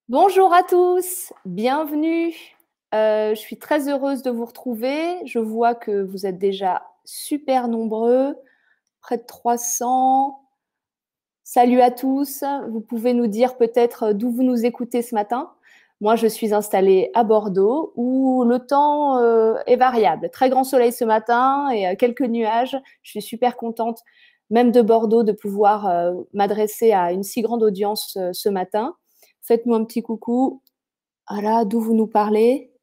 Bonjour à tous, bienvenue. Je suis très heureuse de vous retrouver. Je vois que vous êtes déjà super nombreux, près de 300. Salut à tous. Vous pouvez nous dire peut-être d'où vous nous écoutez ce matin. Moi, je suis installée à Bordeaux où le temps est variable. Très grand soleil ce matin et quelques nuages. Je suis super contente, même de Bordeaux, de pouvoir m'adresser à une si grande audience ce matin. Faites-nous un petit coucou. Voilà, d'où vous nous parlez?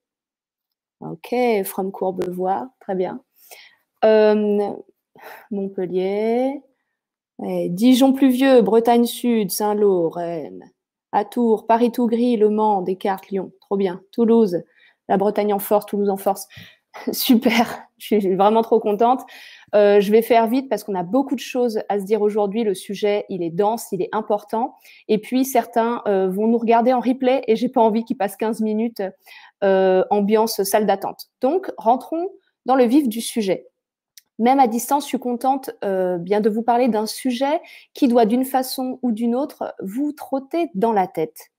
Ok, from Courbevoie, très bien. Euh, Montpellier, Dijon pluvieux, Bretagne Sud, Saint-Lô, Rennes, à Tours, Paris-Tougris, Le Mans, Descartes, Lyon, trop bien. Toulouse, la Bretagne en force, Toulouse en force. Super, je suis vraiment trop contente. Je vais faire vite parce qu'on a beaucoup de choses à se dire aujourd'hui. Le sujet, il est dense, il est important. Et puis, certains vont nous regarder en replay et j'ai pas envie qu'ils passent 15 minutes ambiance salle d'attente. Donc, rentrons dans le vif du sujet. Même à distance, je suis contente bien de vous parler d'un sujet qui doit d'une façon ou d'une autre vous trotter dans la tête.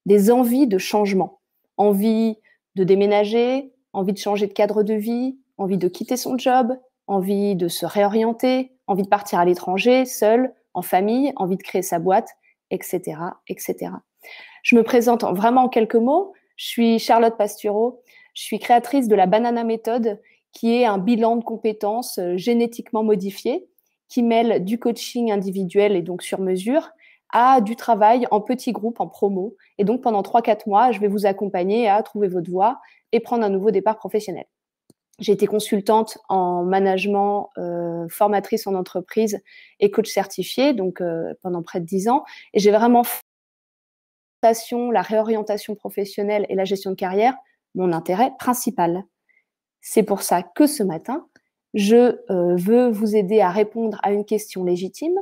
Des envies de changement. Envie de déménager, envie de changer de cadre de vie, envie de quitter son job, envie de se réorienter, envie de partir à l'étranger, seul, en famille, envie de créer sa boîte, etc., etc. Je me présente vraiment en quelques mots. Je suis Charlotte Pastureau. Je suis créatrice de la Banana Méthode, qui est un bilan de compétences génétiquement modifiées, qui mêle du coaching individuel et donc sur mesure à du travail en petits groupes, en promo. Et donc pendant 3-4 mois, je vais vous accompagner à trouver votre voie et prendre un nouveau départ professionnel. J'ai été consultante en management, formatrice en entreprise et coach certifié, donc pendant près de 10 ans. Et j'ai vraiment la réorientation professionnelle et la gestion de carrière mon intérêt principal. C'est pour ça que ce matin, je veux vous aider à répondre à une question légitime.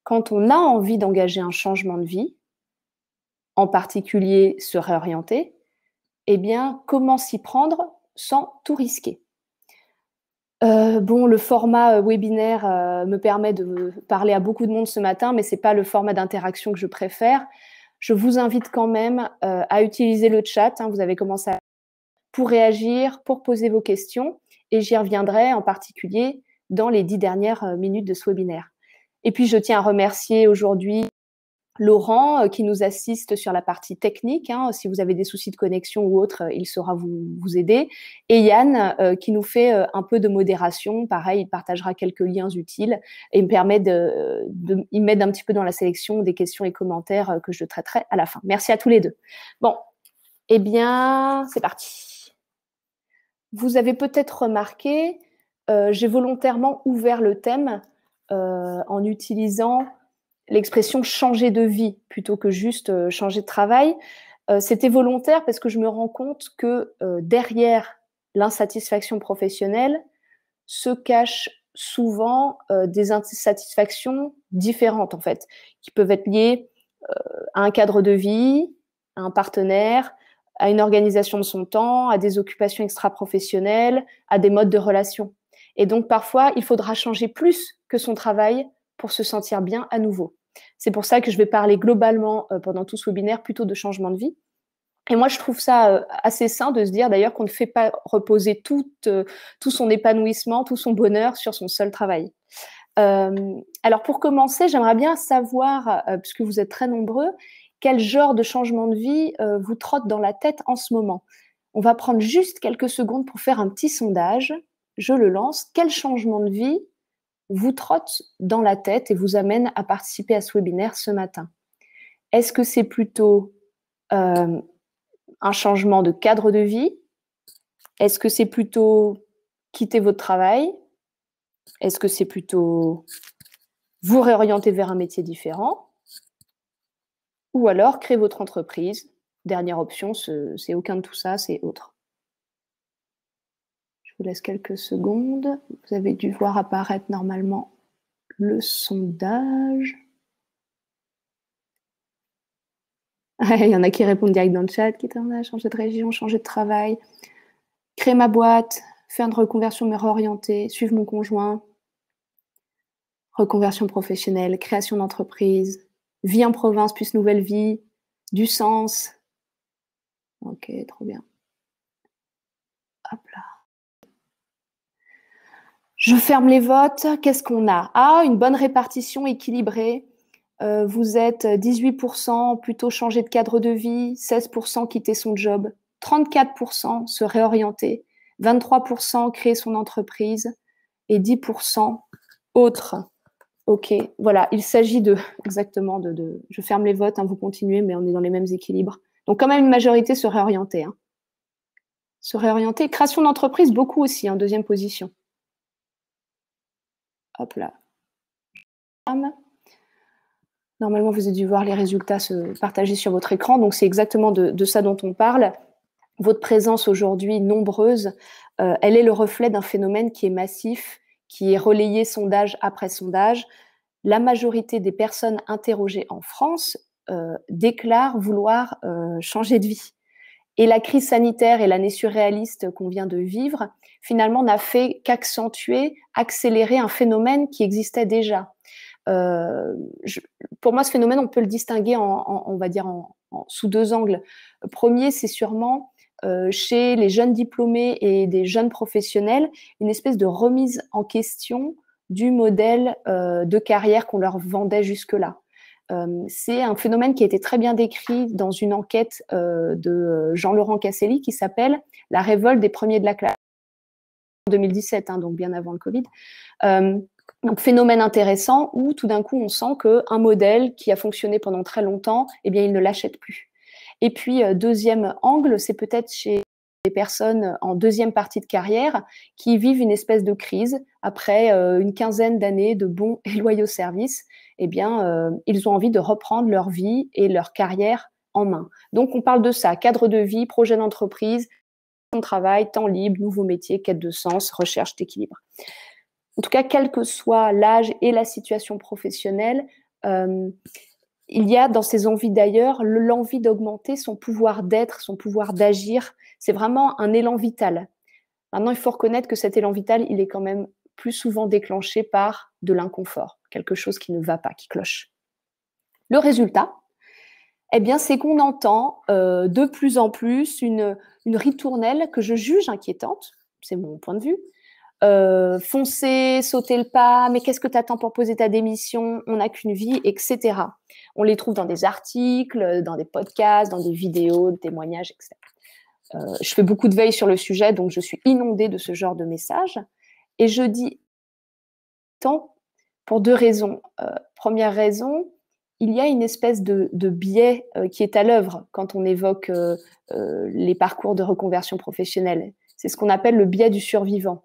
Quand on a envie d'engager un changement de vie, en particulier se réorienter, eh bien, comment s'y prendre sans tout risquer? Bon, le format webinaire me permet de parler à beaucoup de monde ce matin, mais ce n'est pas le format d'interaction que je préfère. Je vous invite quand même à utiliser le chat. Vous avez commencé pour réagir, pour poser vos questions, et j'y reviendrai en particulier dans les 10 dernières minutes de ce webinaire. Et puis, je tiens à remercier aujourd'hui Laurent qui nous assiste sur la partie technique. Si vous avez des soucis de connexion ou autre, il saura vous aider. Et Yann qui nous fait un peu de modération. Pareil, il partagera quelques liens utiles et me permet il m'aide un petit peu dans la sélection des questions et commentaires que je traiterai à la fin. Merci à tous les deux. Bon, eh bien, c'est parti. Vous avez peut-être remarqué, j'ai volontairement ouvert le thème en utilisant l'expression changer de vie plutôt que juste changer de travail. C'était volontaire parce que je me rends compte que derrière l'insatisfaction professionnelle se cachent souvent des insatisfactions différentes en fait, qui peuvent être liées à un cadre de vie, à un partenaire, à une organisation de son temps, à des occupations extra-professionnelles, à des modes de relation. Et donc parfois, il faudra changer plus que son travail pour se sentir bien à nouveau. C'est pour ça que je vais parler globalement pendant tout ce webinaire plutôt de changement de vie. Et moi, je trouve ça assez sain de se dire d'ailleurs qu'on ne fait pas reposer tout son épanouissement, tout son bonheur sur son seul travail. Alors pour commencer, j'aimerais bien savoir, puisque vous êtes très nombreux, quel genre de changement de vie vous trotte dans la tête en ce moment. On va prendre juste quelques secondes pour faire un petit sondage. Je le lance. Quel changement de vie vous trotte dans la tête et vous amène à participer à ce webinaire ce matin? Est-ce que c'est plutôt un changement de cadre de vie? Est-ce que c'est plutôt quitter votre travail? Est-ce que c'est plutôt vous réorienter vers un métier différent? Ou alors créer votre entreprise? Dernière option, c'est aucun de tout ça, c'est autre. Je vous laisse quelques secondes. Vous avez dû voir apparaître normalement le sondage. Il y en a qui répondent direct dans le chat, qui est changer de région, changer de travail, créer ma boîte, faire une reconversion mais réorienter, suivre mon conjoint, reconversion professionnelle, création d'entreprise, vie en province plus nouvelle vie, du sens, Ok, trop bien. Hop là. Je ferme les votes. Qu'est-ce qu'on a? Ah, une bonne répartition équilibrée. Vous êtes 18% plutôt changer de cadre de vie, 16% quitter son job, 34% se réorienter, 23% créer son entreprise et 10% autres. Ok, voilà, il s'agit exactement je ferme les votes, hein, vous continuez, mais on est dans les mêmes équilibres. Donc quand même une majorité se réorienter. Hein. Se réorienter. Création d'entreprise, beaucoup aussi, en deuxième position. Hop là. Normalement, vous avez dû voir les résultats se partager sur votre écran. Donc, c'est exactement de ça dont on parle. Votre présence aujourd'hui nombreuse, elle est le reflet d'un phénomène qui est massif, qui est relayé sondage après sondage. La majorité des personnes interrogées en France déclarent vouloir changer de vie. Et la crise sanitaire et l'année surréaliste qu'on vient de vivre, finalement, n'a fait qu'accentuer, accélérer un phénomène qui existait déjà. Pour moi, ce phénomène, on peut le distinguer on va dire sous deux angles. Le premier, c'est sûrement chez les jeunes diplômés et des jeunes professionnels, une espèce de remise en question du modèle de carrière qu'on leur vendait jusque-là. C'est un phénomène qui a été très bien décrit dans une enquête de Jean-Laurent Casselli qui s'appelle « La révolte des premiers de la classe » en 2017, hein, donc bien avant le Covid. Donc, phénomène intéressant où tout d'un coup, on sent qu'un modèle qui a fonctionné pendant très longtemps, eh bien, il ne l'achète plus. Et puis, deuxième angle, c'est peut-être chez des personnes en deuxième partie de carrière qui vivent une espèce de crise après une quinzaine d'années de bons et loyaux services. Eh bien, ils ont envie de reprendre leur vie et leur carrière en main. Donc, on parle de ça, cadre de vie, projet d'entreprise, temps de travail, temps libre, nouveaux métiers, quête de sens, recherche d'équilibre. En tout cas, quel que soit l'âge et la situation professionnelle, il y a dans ces envies d'ailleurs l'envie d'augmenter son pouvoir d'être, son pouvoir d'agir. C'est vraiment un élan vital. Maintenant, il faut reconnaître que cet élan vital, il est quand même plus souvent déclenché par de l'inconfort, quelque chose qui ne va pas, qui cloche. Le résultat, eh bien, c'est qu'on entend de plus en plus une ritournelle que je juge inquiétante, c'est mon point de vue, foncer, sauter le pas, mais qu'est-ce que tu attends pour poser ta démission, on n'a qu'une vie, etc. On les trouve dans des articles, dans des podcasts, dans des vidéos, des témoignages, etc. Je fais beaucoup de veille sur le sujet, donc je suis inondée de ce genre de messages. Et je dis tant pour deux raisons. Première raison, il y a une espèce de biais qui est à l'œuvre quand on évoque les parcours de reconversion professionnelle. C'est ce qu'on appelle le biais du survivant.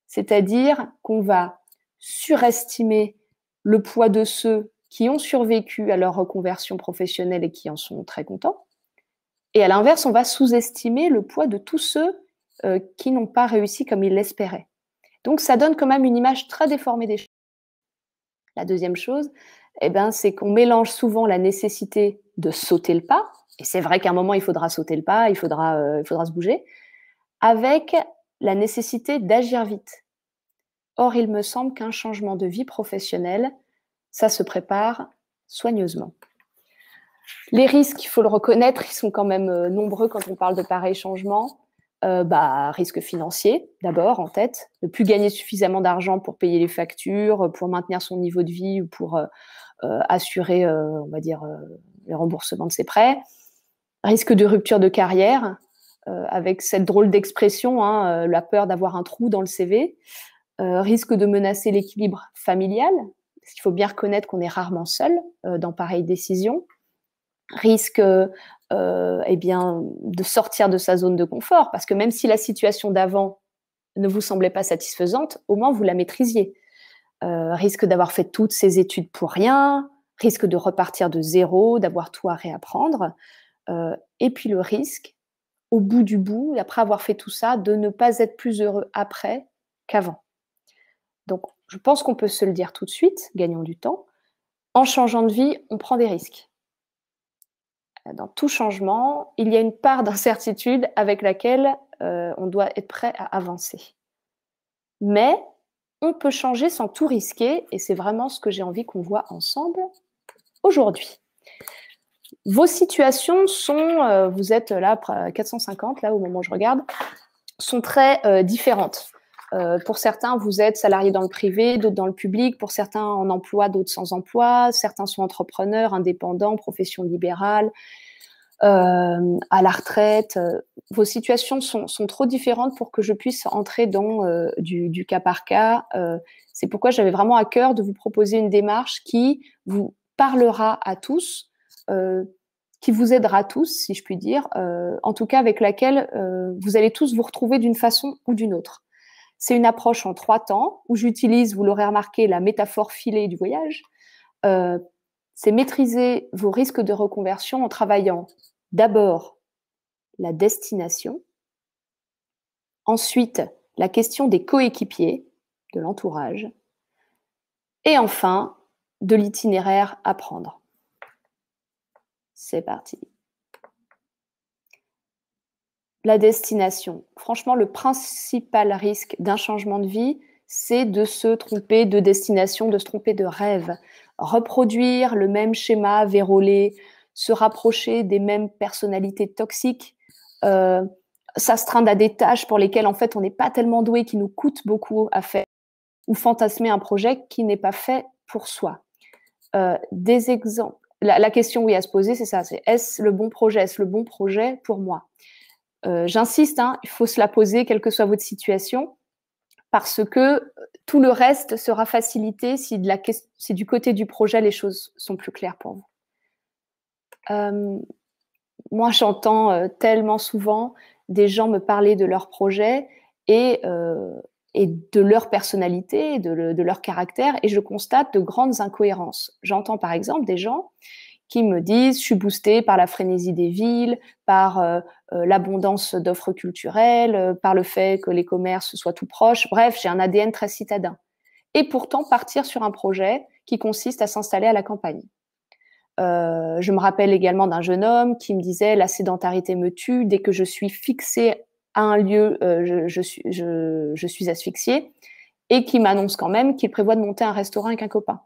C'est-à-dire qu'on va surestimer le poids de ceux qui ont survécu à leur reconversion professionnelle et qui en sont très contents. Et à l'inverse, on va sous-estimer le poids de tous ceux qui n'ont pas réussi comme ils l'espéraient. Donc, ça donne quand même une image très déformée des choses. La deuxième chose, eh ben, c'est qu'on mélange souvent la nécessité de sauter le pas, et c'est vrai qu'à un moment, il faudra sauter le pas, il faudra se bouger, avec la nécessité d'agir vite. Or, il me semble qu'un changement de vie professionnelle, ça se prépare soigneusement. Les risques, il faut le reconnaître, ils sont quand même nombreux quand on parle de pareils changements. Risque financier, d'abord, en tête. Ne plus gagner suffisamment d'argent pour payer les factures, pour maintenir son niveau de vie ou pour assurer, on va dire, le remboursement de ses prêts. Risque de rupture de carrière, avec cette drôle d'expression, hein, la peur d'avoir un trou dans le CV. Risque de menacer l'équilibre familial, parce qu'il faut bien reconnaître qu'on est rarement seul dans pareilles décisions. Risque de sortir de sa zone de confort, parce que même si la situation d'avant ne vous semblait pas satisfaisante, au moins vous la maîtrisiez. Risque d'avoir fait toutes ces études pour rien, risque de repartir de zéro, d'avoir tout à réapprendre. Et puis le risque, au bout du bout, après avoir fait tout ça, de ne pas être plus heureux après qu'avant. Donc, je pense qu'on peut se le dire tout de suite, gagnons du temps. En changeant de vie, on prend des risques. Dans tout changement, il y a une part d'incertitude avec laquelle on doit être prêt à avancer. Mais on peut changer sans tout risquer, et c'est vraiment ce que j'ai envie qu'on voit ensemble aujourd'hui. Vos situations sont, vous êtes là, 450, là, au moment où je regarde, sont très différentes. Pour certains, vous êtes salarié dans le privé, d'autres dans le public. Pour certains, en emploi, d'autres sans emploi. Certains sont entrepreneurs, indépendants, profession libérale, à la retraite. Vos situations sont trop différentes pour que je puisse entrer dans du cas par cas. C'est pourquoi j'avais vraiment à cœur de vous proposer une démarche qui vous parlera à tous, qui vous aidera tous, si je puis dire, en tout cas avec laquelle vous allez tous vous retrouver d'une façon ou d'une autre. C'est une approche en 3 temps où j'utilise, vous l'aurez remarqué, la métaphore filée du voyage. C'est maîtriser vos risques de reconversion en travaillant d'abord la destination, ensuite la question des coéquipiers, de l'entourage, et enfin de l'itinéraire à prendre. C'est parti. La destination. Franchement, le principal risque d'un changement de vie, c'est de se tromper de destination, de se tromper de rêve. Reproduire le même schéma vérolé, se rapprocher des mêmes personnalités toxiques, s'astreindre à des tâches pour lesquelles en fait on n'est pas tellement doué, qui nous coûtent beaucoup à faire, ou fantasmer un projet qui n'est pas fait pour soi. Des exemples. La question oui à se poser, c'est ça, c'est est-ce le bon projet, est-ce le bon projet pour moi? J'insiste, hein, il faut se la poser, quelle que soit votre situation, parce que tout le reste sera facilité si du côté du projet, les choses sont plus claires pour vous. Moi, j'entends tellement souvent des gens me parler de leur projet et de leur personnalité, de leur caractère, et je constate de grandes incohérences. J'entends par exemple des gens qui me disent « je suis boostée par la frénésie des villes, par l'abondance d'offres culturelles, par le fait que les commerces soient tout proches. Bref, j'ai un ADN très citadin. » Et pourtant, partir sur un projet qui consiste à s'installer à la campagne. Je me rappelle également d'un jeune homme qui me disait « la sédentarité me tue, dès que je suis fixée à un lieu, je suis asphyxiée », et qui m'annonce quand même qu'il prévoit de monter un restaurant avec un copain.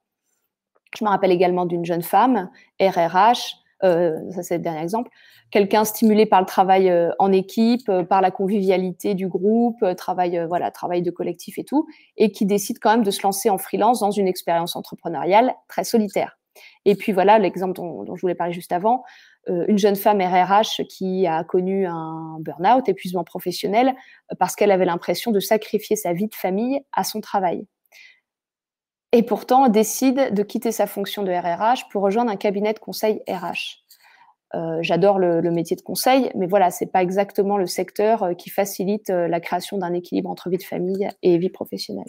Je me rappelle également d'une jeune femme, RRH, ça c'est le dernier exemple, quelqu'un stimulé par le travail en équipe, par la convivialité du groupe, travail de collectif et tout, et qui décide quand même de se lancer en freelance dans une expérience entrepreneuriale très solitaire. Et puis voilà l'exemple dont je voulais parler juste avant, une jeune femme RRH qui a connu un burn-out, épuisement professionnel, parce qu'elle avait l'impression de sacrifier sa vie de famille à son travail. Et pourtant, décide de quitter sa fonction de RRH pour rejoindre un cabinet de conseil RH. J'adore le métier de conseil, mais voilà, c'est pas exactement le secteur qui facilite la création d'un équilibre entre vie de famille et vie professionnelle.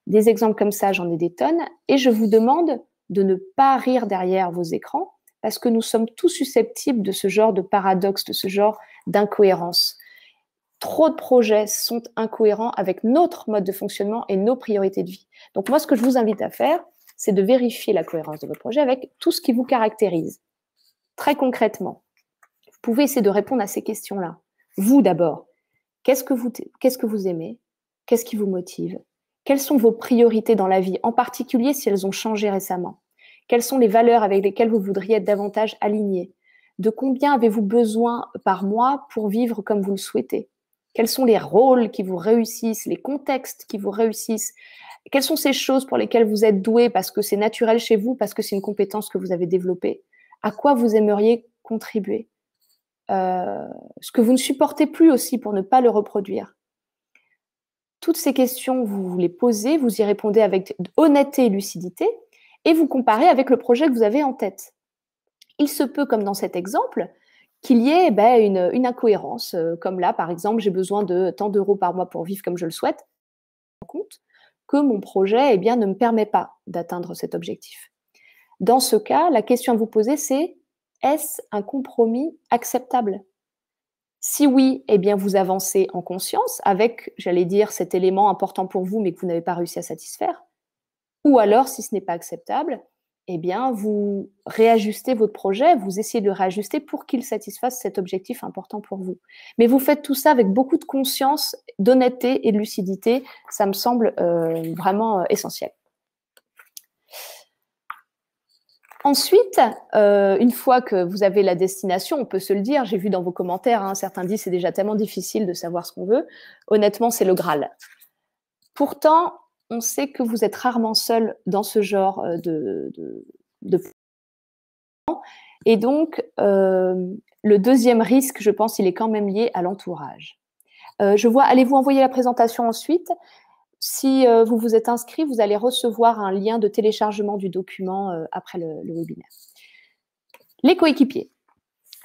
Des exemples comme ça, j'en ai des tonnes, et je vous demande de ne pas rire derrière vos écrans, parce que nous sommes tous susceptibles de ce genre de paradoxe, de ce genre d'incohérence. Trop de projets sont incohérents avec notre mode de fonctionnement et nos priorités de vie. Donc moi, ce que je vous invite à faire, c'est de vérifier la cohérence de votre projet avec tout ce qui vous caractérise. Très concrètement, vous pouvez essayer de répondre à ces questions-là. Vous d'abord, qu'est-ce que vous aimez? Qu'est-ce qui vous motive? Quelles sont vos priorités dans la vie, en particulier si elles ont changé récemment? Quelles sont les valeurs avec lesquelles vous voudriez être davantage aligné? De combien avez-vous besoin par mois pour vivre comme vous le souhaitez? Quels sont les rôles qui vous réussissent, les contextes qui vous réussissent? Quelles sont ces choses pour lesquelles vous êtes doué parce que c'est naturel chez vous, parce que c'est une compétence que vous avez développée? À quoi vous aimeriez contribuer? Ce que vous ne supportez plus aussi pour ne pas le reproduire. Toutes ces questions, vous les posez, vous y répondez avec honnêteté et lucidité, et vous comparez avec le projet que vous avez en tête. Il se peut, comme dans cet exemple, qu'il y ait une incohérence, comme là, par exemple, j'ai besoin de tant d'euros par mois pour vivre comme je le souhaite, je me rends compte que mon projet ne me permet pas d'atteindre cet objectif. Dans ce cas, la question à vous poser, c'est est-ce un compromis acceptable? Si oui, vous avancez en conscience avec, j'allais dire, cet élément important pour vous, mais que vous n'avez pas réussi à satisfaire. Ou alors, si ce n'est pas acceptable, vous réajustez votre projet, vous essayez de le réajuster pour qu'il satisfasse cet objectif important pour vous. Mais vous faites tout ça avec beaucoup de conscience, d'honnêteté et de lucidité. Ça me semble vraiment essentiel. Ensuite, une fois que vous avez la destination, on peut se le dire, j'ai vu dans vos commentaires, hein, certains disent c'est déjà tellement difficile de savoir ce qu'on veut. Honnêtement, c'est le Graal. Pourtant, on sait que vous êtes rarement seul dans ce genre de et donc, le deuxième risque, je pense, il est quand même lié à l'entourage. Je vois, allez-vous envoyer la présentation ensuite? Si vous vous êtes inscrit, vous allez recevoir un lien de téléchargement du document après le webinaire. Les coéquipiers.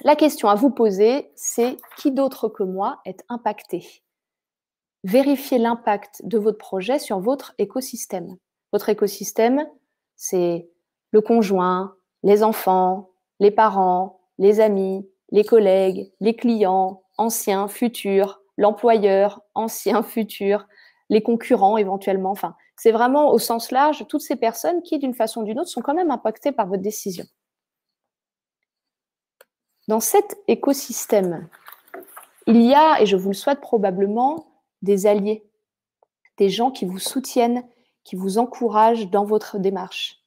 La question à vous poser, c'est qui d'autre que moi est impacté? Vérifiez l'impact de votre projet sur votre écosystème. Votre écosystème, c'est le conjoint, les enfants, les parents, les amis, les collègues, les clients, anciens, futurs, l'employeur, ancien, futur, les concurrents éventuellement. Enfin, c'est vraiment au sens large toutes ces personnes qui, d'une façon ou d'une autre, sont quand même impactées par votre décision. Dans cet écosystème, il y a, et je vous le souhaite probablement, des alliés, des gens qui vous soutiennent, qui vous encouragent dans votre démarche.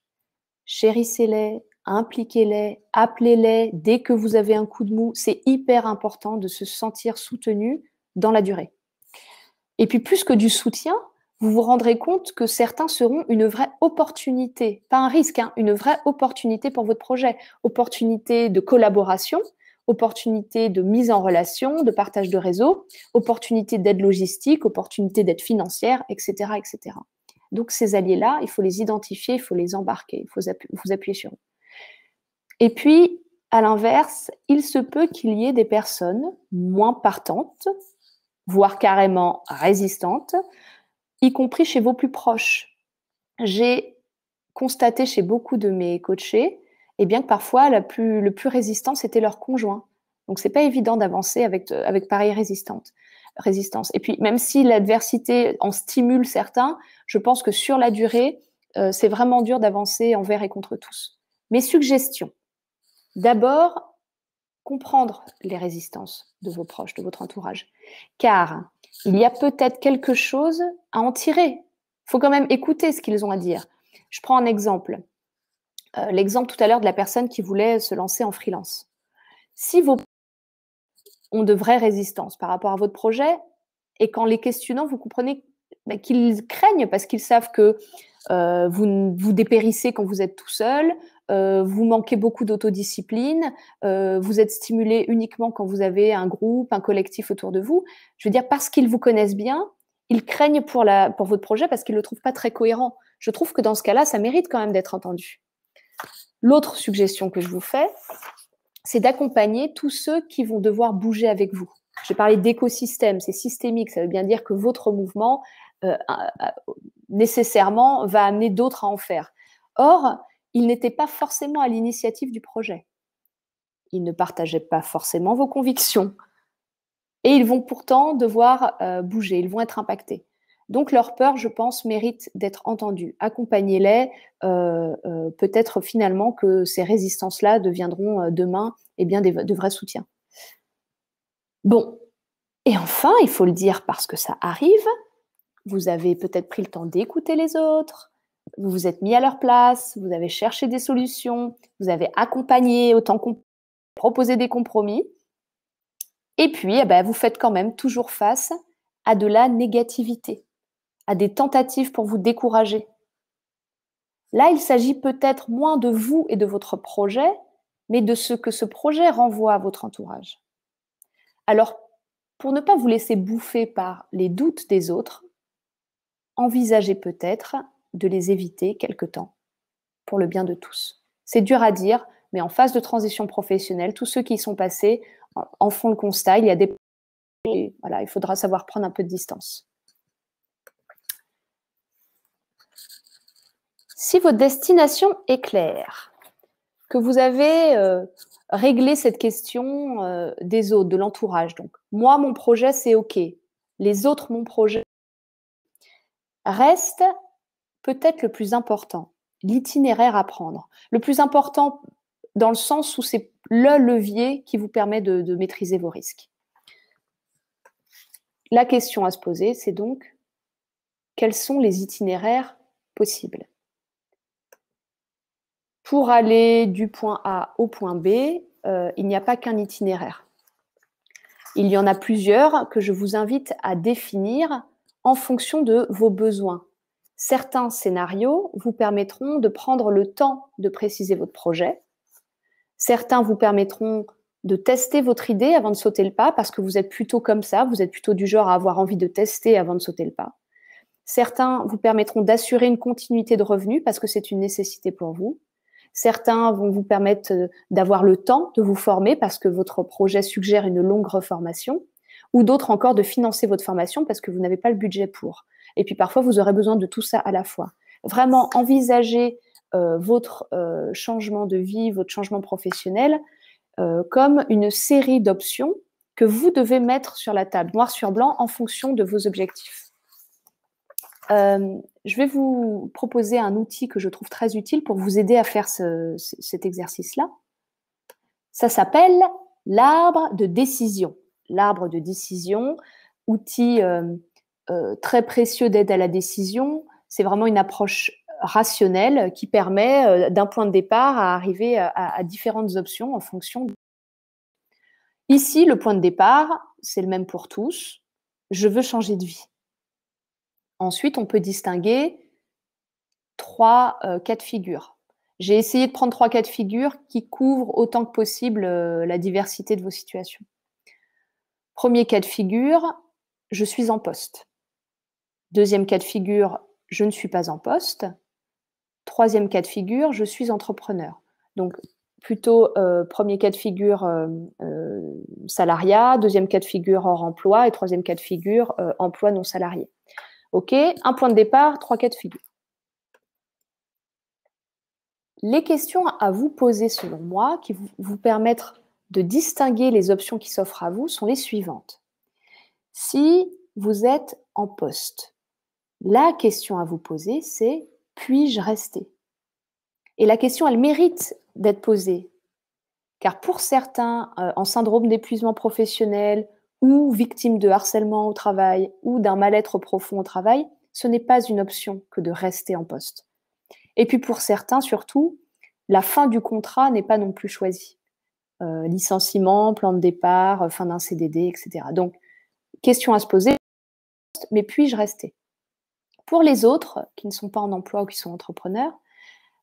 Chérissez-les, impliquez-les, appelez-les dès que vous avez un coup de mou. C'est hyper important de se sentir soutenu dans la durée. Et puis, plus que du soutien, vous vous rendrez compte que certains seront une vraie opportunité, pas un risque, hein, une vraie opportunité pour votre projet. Opportunité de collaboration, opportunité de mise en relation, de partage de réseau, opportunité d'aide logistique, opportunité d'aide financière, etc., etc. Donc, ces alliés-là, il faut les identifier, il faut les embarquer, il faut vous appuyer sur eux. Et puis, à l'inverse, il se peut qu'il y ait des personnes moins partantes, voire carrément résistantes, y compris chez vos plus proches. J'ai constaté chez beaucoup de mes coachés, eh bien que parfois le plus résistant, c'était leur conjoint. Donc, c'est pas évident d'avancer avec pareille résistance. Et puis, même si l'adversité en stimule certains, je pense que sur la durée, c'est vraiment dur d'avancer envers et contre tous. Mes suggestions. D'abord, comprendre les résistances de vos proches, de votre entourage. Car il y a peut-être quelque chose à en tirer. Il faut quand même écouter ce qu'ils ont à dire. Je prends un exemple. L'exemple tout à l'heure de la personne qui voulait se lancer en freelance. Si vos ont de vraies résistances par rapport à votre projet, et qu'en les questionnant, vous comprenez qu'ils craignent parce qu'ils savent que vous dépérissez quand vous êtes tout seul, vous manquez beaucoup d'autodiscipline, vous êtes stimulé uniquement quand vous avez un groupe, un collectif autour de vous. Je veux dire, parce qu'ils vous connaissent bien, ils craignent pour votre projet parce qu'ils ne le trouvent pas très cohérent. Je trouve que dans ce cas-là, ça mérite quand même d'être entendu. L'autre suggestion que je vous fais, c'est d'accompagner tous ceux qui vont devoir bouger avec vous. J'ai parlé d'écosystème, c'est systémique, ça veut bien dire que votre mouvement nécessairement va amener d'autres à en faire. Or, ils n'étaient pas forcément à l'initiative du projet. Ils ne partageaient pas forcément vos convictions. Et ils vont pourtant devoir bouger, ils vont être impactés. Donc, leur peur, je pense, mérite d'être entendue. Accompagnez-les. Peut-être finalement que ces résistances-là deviendront demain bien, de vrais soutiens. Bon. Et enfin, il faut le dire parce que ça arrive, vous avez peut-être pris le temps d'écouter les autres, vous vous êtes mis à leur place, vous avez cherché des solutions, vous avez accompagné autant qu'on proposé des compromis. Et puis, vous faites quand même toujours face à de la négativité, à des tentatives pour vous décourager. Là, il s'agit peut-être moins de vous et de votre projet, mais de ce que ce projet renvoie à votre entourage. Alors, pour ne pas vous laisser bouffer par les doutes des autres, envisagez peut-être de les éviter quelque temps, pour le bien de tous. C'est dur à dire, mais en phase de transition professionnelle, tous ceux qui y sont passés en font le constat. Il y a des... Et voilà, il faudra savoir prendre un peu de distance. Si votre destination est claire, que vous avez réglé cette question des autres, de l'entourage, donc moi, mon projet, c'est OK. Les autres, mon projet, reste peut-être le plus important, l'itinéraire à prendre. Le plus important dans le sens où c'est le levier qui vous permet de maîtriser vos risques. La question à se poser, c'est donc, quels sont les itinéraires possibles? Pour aller du point A au point B, il n'y a pas qu'un itinéraire. Il y en a plusieurs que je vous invite à définir en fonction de vos besoins. Certains scénarios vous permettront de prendre le temps de préciser votre projet. Certains vous permettront de tester votre idée avant de sauter le pas, parce que vous êtes plutôt comme ça, vous êtes plutôt du genre à avoir envie de tester avant de sauter le pas. Certains vous permettront d'assurer une continuité de revenus, parce que c'est une nécessité pour vous. Certains vont vous permettre d'avoir le temps de vous former, parce que votre projet suggère une longue reformation, ou d'autres encore de financer votre formation, parce que vous n'avez pas le budget pour. Et puis parfois, vous aurez besoin de tout ça à la fois. Vraiment, envisagez votre changement de vie, votre changement professionnel, comme une série d'options que vous devez mettre sur la table, noir sur blanc, en fonction de vos objectifs. Je vais vous proposer un outil que je trouve très utile pour vous aider à faire cet exercice-là. Ça s'appelle l'arbre de décision. L'arbre de décision, outil très précieux d'aide à la décision. C'est vraiment une approche rationnelle qui permet d'un point de départ à arriver à différentes options en fonction. Ici, le point de départ, c'est le même pour tous. Je veux changer de vie. Ensuite, on peut distinguer 3 cas de figure. J'ai essayé de prendre 3 cas de figure qui couvrent autant que possible la diversité de vos situations. Premier cas de figure, je suis en poste. Deuxième cas de figure, je ne suis pas en poste. Troisième cas de figure, je suis entrepreneur. Donc, plutôt premier cas de figure salariat, deuxième cas de figure hors emploi et troisième cas de figure emploi non salarié. OK, un point de départ, 3 cas de figure. Les questions à vous poser, selon moi, qui vous permettre de distinguer les options qui s'offrent à vous sont les suivantes. Si vous êtes en poste, la question à vous poser, c'est « puis-je rester ?» Et la question, elle mérite d'être posée. Car pour certains, en syndrome d'épuisement professionnel ou victimes de harcèlement au travail ou d'un mal-être profond au travail, ce n'est pas une option que de rester en poste. Et puis pour certains, surtout, la fin du contrat n'est pas non plus choisie. Licenciement, plan de départ, fin d'un CDD, etc. Donc, question à se poser, mais puis-je rester? Pour les autres, qui ne sont pas en emploi ou qui sont entrepreneurs,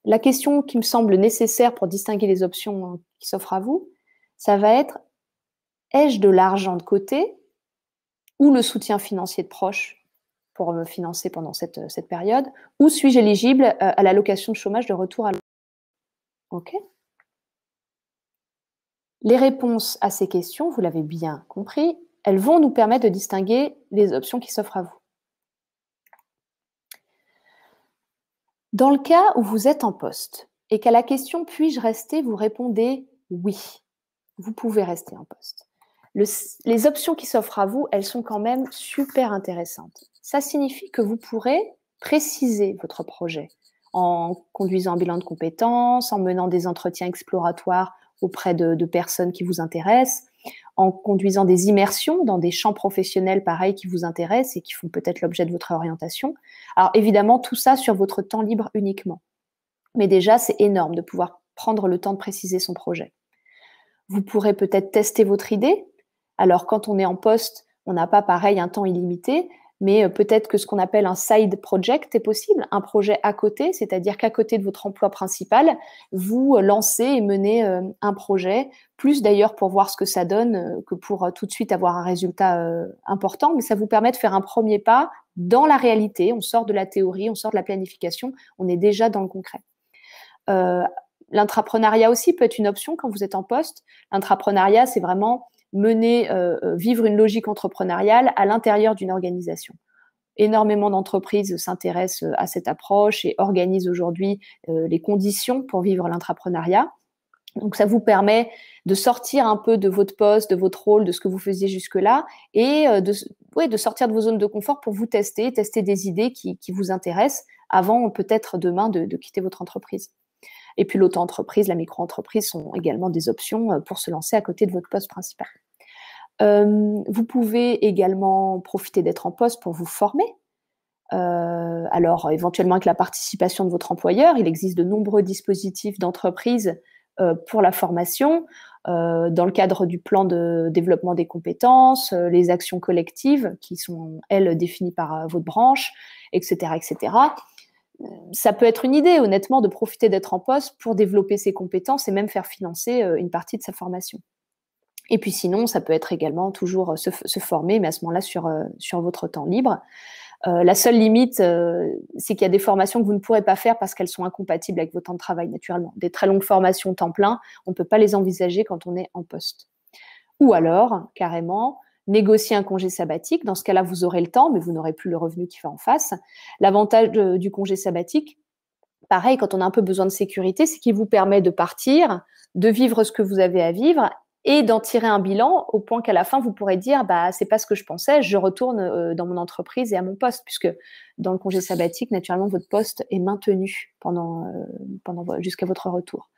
la question qui me semble nécessaire pour distinguer les options qui s'offrent à vous, ça va être « ai-je de l'argent de côté ou le soutien financier de proches pour me financer pendant cette période, ou suis-je éligible à l'allocation de chômage de retour à l'emploi ?» OK. Les réponses à ces questions, vous l'avez bien compris, elles vont nous permettre de distinguer les options qui s'offrent à vous. Dans le cas où vous êtes en poste et qu'à la question « puis-je rester ?» vous répondez « oui », vous pouvez rester en poste. Les options qui s'offrent à vous, elles sont quand même super intéressantes. Ça signifie que vous pourrez préciser votre projet en conduisant un bilan de compétences, en menant des entretiens exploratoires auprès de personnes qui vous intéressent, en conduisant des immersions dans des champs professionnels pareils qui vous intéressent et qui font peut-être l'objet de votre orientation. Alors évidemment, tout ça sur votre temps libre uniquement. Mais déjà, c'est énorme de pouvoir prendre le temps de préciser son projet. Vous pourrez peut-être tester votre idée. Alors quand on est en poste, on n'a pas pareil un temps illimité, mais peut-être que ce qu'on appelle un side project est possible, un projet à côté, c'est-à-dire qu'à côté de votre emploi principal, vous lancez et menez un projet, plus d'ailleurs pour voir ce que ça donne que pour tout de suite avoir un résultat important, mais ça vous permet de faire un premier pas dans la réalité. On sort de la théorie, on sort de la planification, on est déjà dans le concret. L'intrapreneuriat aussi peut être une option quand vous êtes en poste. L'intrapreneuriat, c'est vraiment vivre une logique entrepreneuriale à l'intérieur d'une organisation. Énormément d'entreprises s'intéressent à cette approche et organisent aujourd'hui les conditions pour vivre l'intrapreneuriat. Donc, ça vous permet de sortir un peu de votre poste, de votre rôle, de ce que vous faisiez jusque-là et de sortir de vos zones de confort pour vous tester des idées qui vous intéressent avant peut-être demain de quitter votre entreprise. Et puis l'auto-entreprise, la micro-entreprise sont également des options pour se lancer à côté de votre poste principal. Vous pouvez également profiter d'être en poste pour vous former. Alors, éventuellement avec la participation de votre employeur, il existe de nombreux dispositifs d'entreprise pour la formation, dans le cadre du plan de développement des compétences, les actions collectives qui sont, elles, définies par votre branche, etc., etc. Ça peut être une idée, honnêtement, de profiter d'être en poste pour développer ses compétences et même faire financer une partie de sa formation. Et puis sinon, ça peut être également toujours se former, mais à ce moment-là sur votre temps libre. La seule limite, c'est qu'il y a des formations que vous ne pourrez pas faire parce qu'elles sont incompatibles avec votre temps de travail, naturellement. Des très longues formations temps plein, on ne peut pas les envisager quand on est en poste. Ou alors, carrément, négocier un congé sabbatique. Dans ce cas-là, vous aurez le temps, mais vous n'aurez plus le revenu qui va en face. L'avantage du congé sabbatique, pareil, quand on a un peu besoin de sécurité, c'est qu'il vous permet de partir, de vivre ce que vous avez à vivre et d'en tirer un bilan au point qu'à la fin, vous pourrez dire bah, c'est pas ce que je pensais, je retourne dans mon entreprise et à mon poste, puisque dans le congé sabbatique, naturellement, votre poste est maintenu jusqu'à votre retour.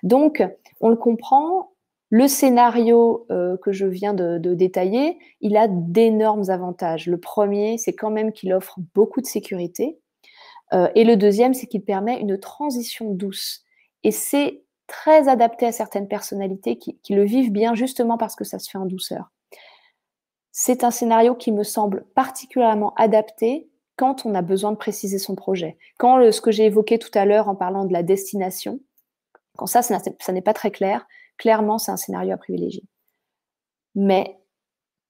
Donc, on le comprend, le scénario que je viens de détailler, il a d'énormes avantages. Le premier, c'est quand même qu'il offre beaucoup de sécurité. Et le deuxième, c'est qu'il permet une transition douce. Et c'est très adapté à certaines personnalités qui le vivent bien justement parce que ça se fait en douceur. C'est un scénario qui me semble particulièrement adapté quand on a besoin de préciser son projet. Quand ce que j'ai évoqué tout à l'heure en parlant de la destination, quand ça n'est pas très clair, clairement, c'est un scénario à privilégier. Mais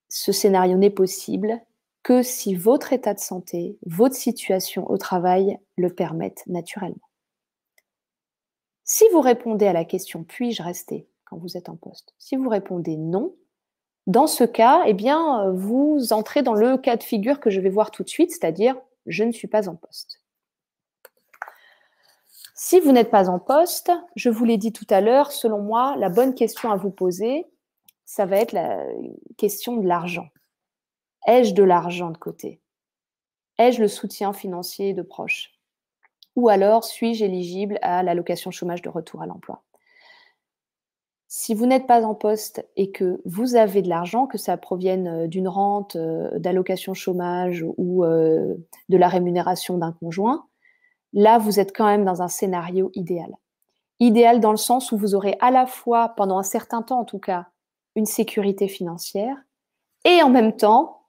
ce scénario n'est possible que si votre état de santé, votre situation au travail le permettent naturellement. Si vous répondez à la question « puis-je rester » quand vous êtes en poste, si vous répondez non, dans ce cas, eh bien, vous entrez dans le cas de figure que je vais voir tout de suite, c'est-à-dire « je ne suis pas en poste ». Si vous n'êtes pas en poste, je vous l'ai dit tout à l'heure, selon moi, la bonne question à vous poser, ça va être la question de l'argent. Ai-je de l'argent de côté? Ai-je le soutien financier de proches? Ou alors, suis-je éligible à l'allocation chômage de retour à l'emploi? Si vous n'êtes pas en poste et que vous avez de l'argent, que ça provienne d'une rente, d'allocation chômage ou de la rémunération d'un conjoint, là, vous êtes quand même dans un scénario idéal. Idéal dans le sens où vous aurez à la fois, pendant un certain temps en tout cas, une sécurité financière et en même temps,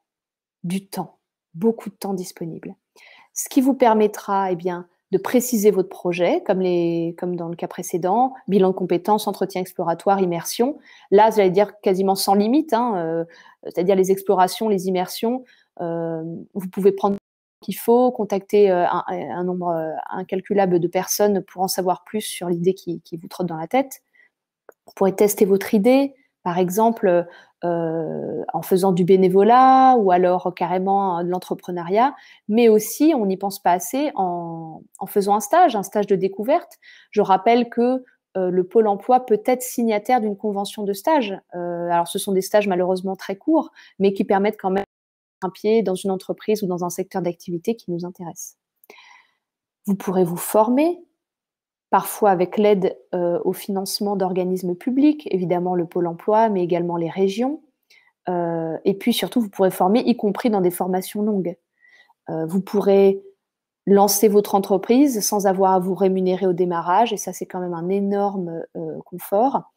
du temps, beaucoup de temps disponible. Ce qui vous permettra eh bien, de préciser votre projet, comme dans le cas précédent, bilan de compétences, entretien exploratoire, immersion. Là, j'allais dire quasiment sans limite, c'est-à-dire les explorations, les immersions. Vous pouvez prendre ce qu'il faut, contacter un nombre incalculable de personnes pour en savoir plus sur l'idée qui vous trotte dans la tête. Vous pourrez tester votre idée, par exemple, en faisant du bénévolat ou alors carrément de l'entrepreneuriat, mais aussi, on n'y pense pas assez, en faisant un stage de découverte. Je rappelle que le Pôle emploi peut être signataire d'une convention de stage. Alors, ce sont des stages malheureusement très courts, mais qui permettent quand même un pied dans une entreprise ou dans un secteur d'activité qui nous intéresse. Vous pourrez vous former, parfois avec l'aide au financement d'organismes publics, évidemment le Pôle emploi, mais également les régions. Et puis surtout, vous pourrez former, y compris dans des formations longues. Vous pourrez lancer votre entreprise sans avoir à vous rémunérer au démarrage, et ça, c'est quand même un énorme confort.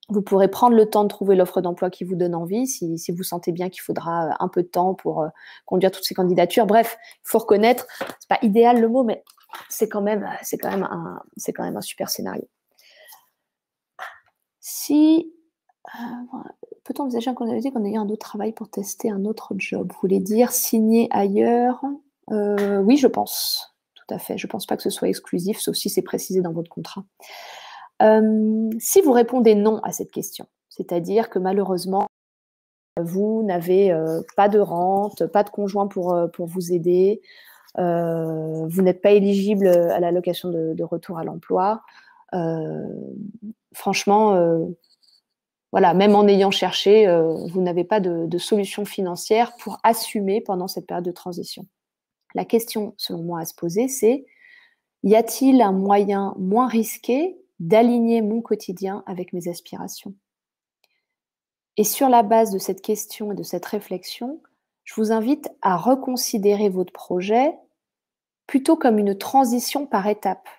Vous pourrez prendre le temps de trouver l'offre d'emploi qui vous donne envie, si vous sentez bien qu'il faudra un peu de temps pour conduire toutes ces candidatures. Bref, il faut reconnaître, c'est pas idéal le mot, mais c'est quand même un super scénario. Peut-on envisager un candidat qu'on ait un autre travail pour tester un autre job? Vous voulez dire signer ailleurs? Oui, je pense. Tout à fait. Je ne pense pas que ce soit exclusif, sauf si c'est précisé dans votre contrat. Si vous répondez non à cette question, c'est-à-dire que malheureusement, vous n'avez pas de rente, pas de conjoint pour vous aider, vous n'êtes pas éligible à l'allocation de retour à l'emploi, franchement, voilà, même en ayant cherché, vous n'avez pas de solution financière pour assumer pendant cette période de transition. La question, selon moi, à se poser, c'est: y a-t-il un moyen moins risqué d'aligner mon quotidien avec mes aspirations? Et sur la base de cette question et de cette réflexion, je vous invite à reconsidérer votre projet plutôt comme une transition par étapes.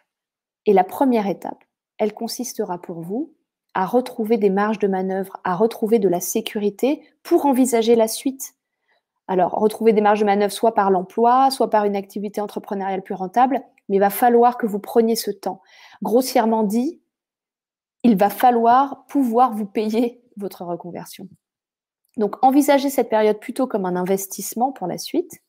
Et la première étape, elle consistera pour vous à retrouver des marges de manœuvre, à retrouver de la sécurité pour envisager la suite. Alors, retrouver des marges de manœuvre soit par l'emploi, soit par une activité entrepreneuriale plus rentable, mais il va falloir que vous preniez ce temps. Grossièrement dit, il va falloir pouvoir vous payer votre reconversion. Donc, envisagez cette période plutôt comme un investissement pour la suite.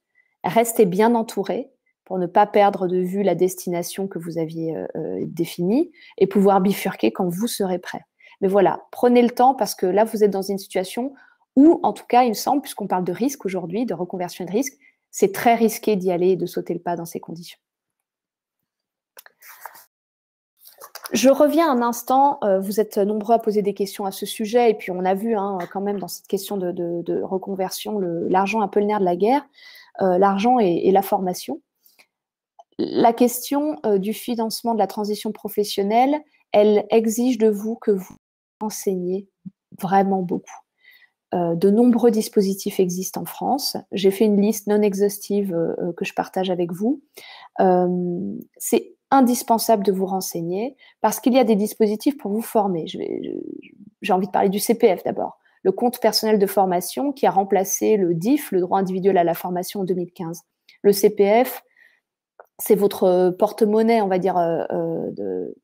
Restez bien entouré pour ne pas perdre de vue la destination que vous aviez définie et pouvoir bifurquer quand vous serez prêt. Mais voilà, prenez le temps parce que là, vous êtes dans une situation où, en tout cas, il me semble, puisqu'on parle de risque aujourd'hui, de reconversion de risque, c'est très risqué d'y aller et de sauter le pas dans ces conditions. Je reviens un instant, vous êtes nombreux à poser des questions à ce sujet, et puis on a vu quand même dans cette question de reconversion, l'argent un peu le nerf de la guerre, l'argent et la formation. La question du financement de la transition professionnelle, elle exige de vous que vous enseignez vraiment beaucoup. De nombreux dispositifs existent en France. J'ai fait une liste non exhaustive que je partage avec vous. C'est indispensable de vous renseigner parce qu'il y a des dispositifs pour vous former. J'ai envie de parler du CPF d'abord, le compte personnel de formation qui a remplacé le DIF, le droit individuel à la formation, en 2015. Le CPF, c'est votre porte-monnaie, on va dire,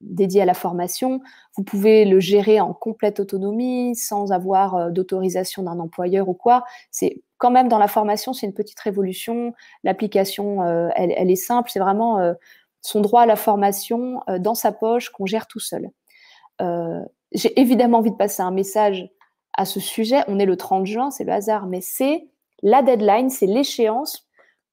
dédié à la formation. Vous pouvez le gérer en complète autonomie, sans avoir d'autorisation d'un employeur ou quoi. C'est quand même dans la formation, c'est une petite révolution. L'application, elle est simple. C'est vraiment son droit à la formation dans sa poche qu'on gère tout seul. J'ai évidemment envie de passer un message à ce sujet. On est le 30 juin, c'est le hasard, mais c'est la deadline, c'est l'échéance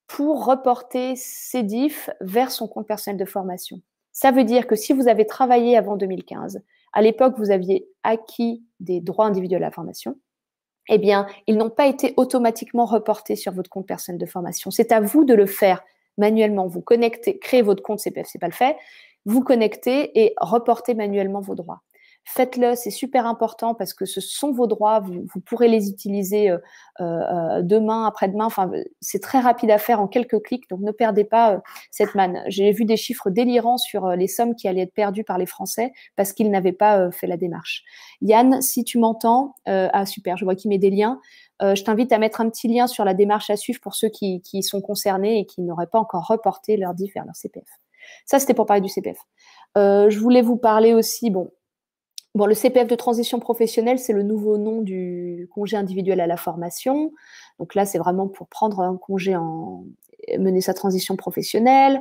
pour reporter ses DIF vers son compte personnel de formation. Ça veut dire que si vous avez travaillé avant 2015, à l'époque, vous aviez acquis des droits individuels à la formation, eh bien, ils n'ont pas été automatiquement reportés sur votre compte personnel de formation. C'est à vous de le faire manuellement. Vous connectez, créez votre compte CPF, c'est pas le fait. Vous connectez et reportez manuellement vos droits. Faites-le, c'est super important parce que ce sont vos droits, vous pourrez les utiliser demain, après-demain, enfin, c'est très rapide à faire en quelques clics, donc ne perdez pas cette manne. J'ai vu des chiffres délirants sur les sommes qui allaient être perdues par les Français parce qu'ils n'avaient pas fait la démarche. Yann, si tu m'entends, ah super, je vois qu'il met des liens, je t'invite à mettre un petit lien sur la démarche à suivre pour ceux qui sont concernés et qui n'auraient pas encore reporté leur DIF vers leur CPF. Ça, c'était pour parler du CPF. Je voulais vous parler aussi, bon, le CPF de transition professionnelle, c'est le nouveau nom du congé individuel à la formation. Donc là, c'est vraiment pour prendre un congé mener sa transition professionnelle.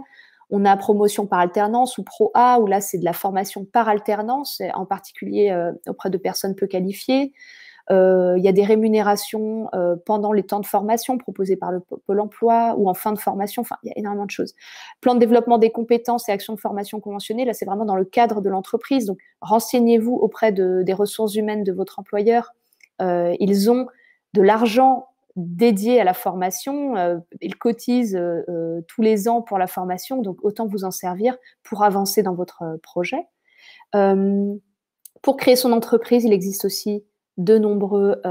On a promotion par alternance ou Pro-A, où là, c'est de la formation par alternance, en particulier auprès de personnes peu qualifiées. Il y a des rémunérations pendant les temps de formation proposés par le Pôle emploi ou en fin de formation. Enfin, il y a énormément de choses. Plan de développement des compétences et actions de formation conventionnées, là, c'est vraiment dans le cadre de l'entreprise. Donc, renseignez-vous auprès des ressources humaines de votre employeur. Ils ont de l'argent dédié à la formation. Ils cotisent tous les ans pour la formation, donc autant vous en servir pour avancer dans votre projet. Pour créer son entreprise, il existe aussi de nombreux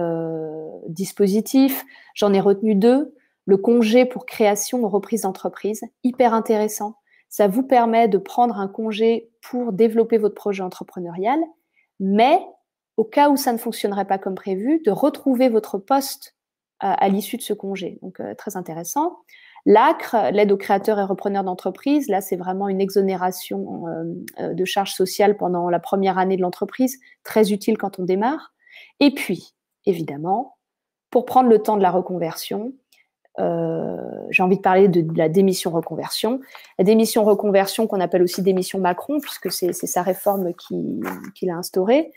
dispositifs. J'en ai retenu 2. Le congé pour création ou reprise d'entreprise, hyper intéressant. Ça vous permet de prendre un congé pour développer votre projet entrepreneurial, mais au cas où ça ne fonctionnerait pas comme prévu, de retrouver votre poste à l'issue de ce congé. Donc, très intéressant. L'ACRE, l'aide aux créateurs et repreneurs d'entreprise, là, c'est vraiment une exonération de charges sociales pendant la première année de l'entreprise, très utile quand on démarre. Et puis, évidemment, pour prendre le temps de la reconversion, j'ai envie de parler de la démission reconversion. La démission reconversion, qu'on appelle aussi démission Macron, puisque c'est sa réforme qu'il a instaurée,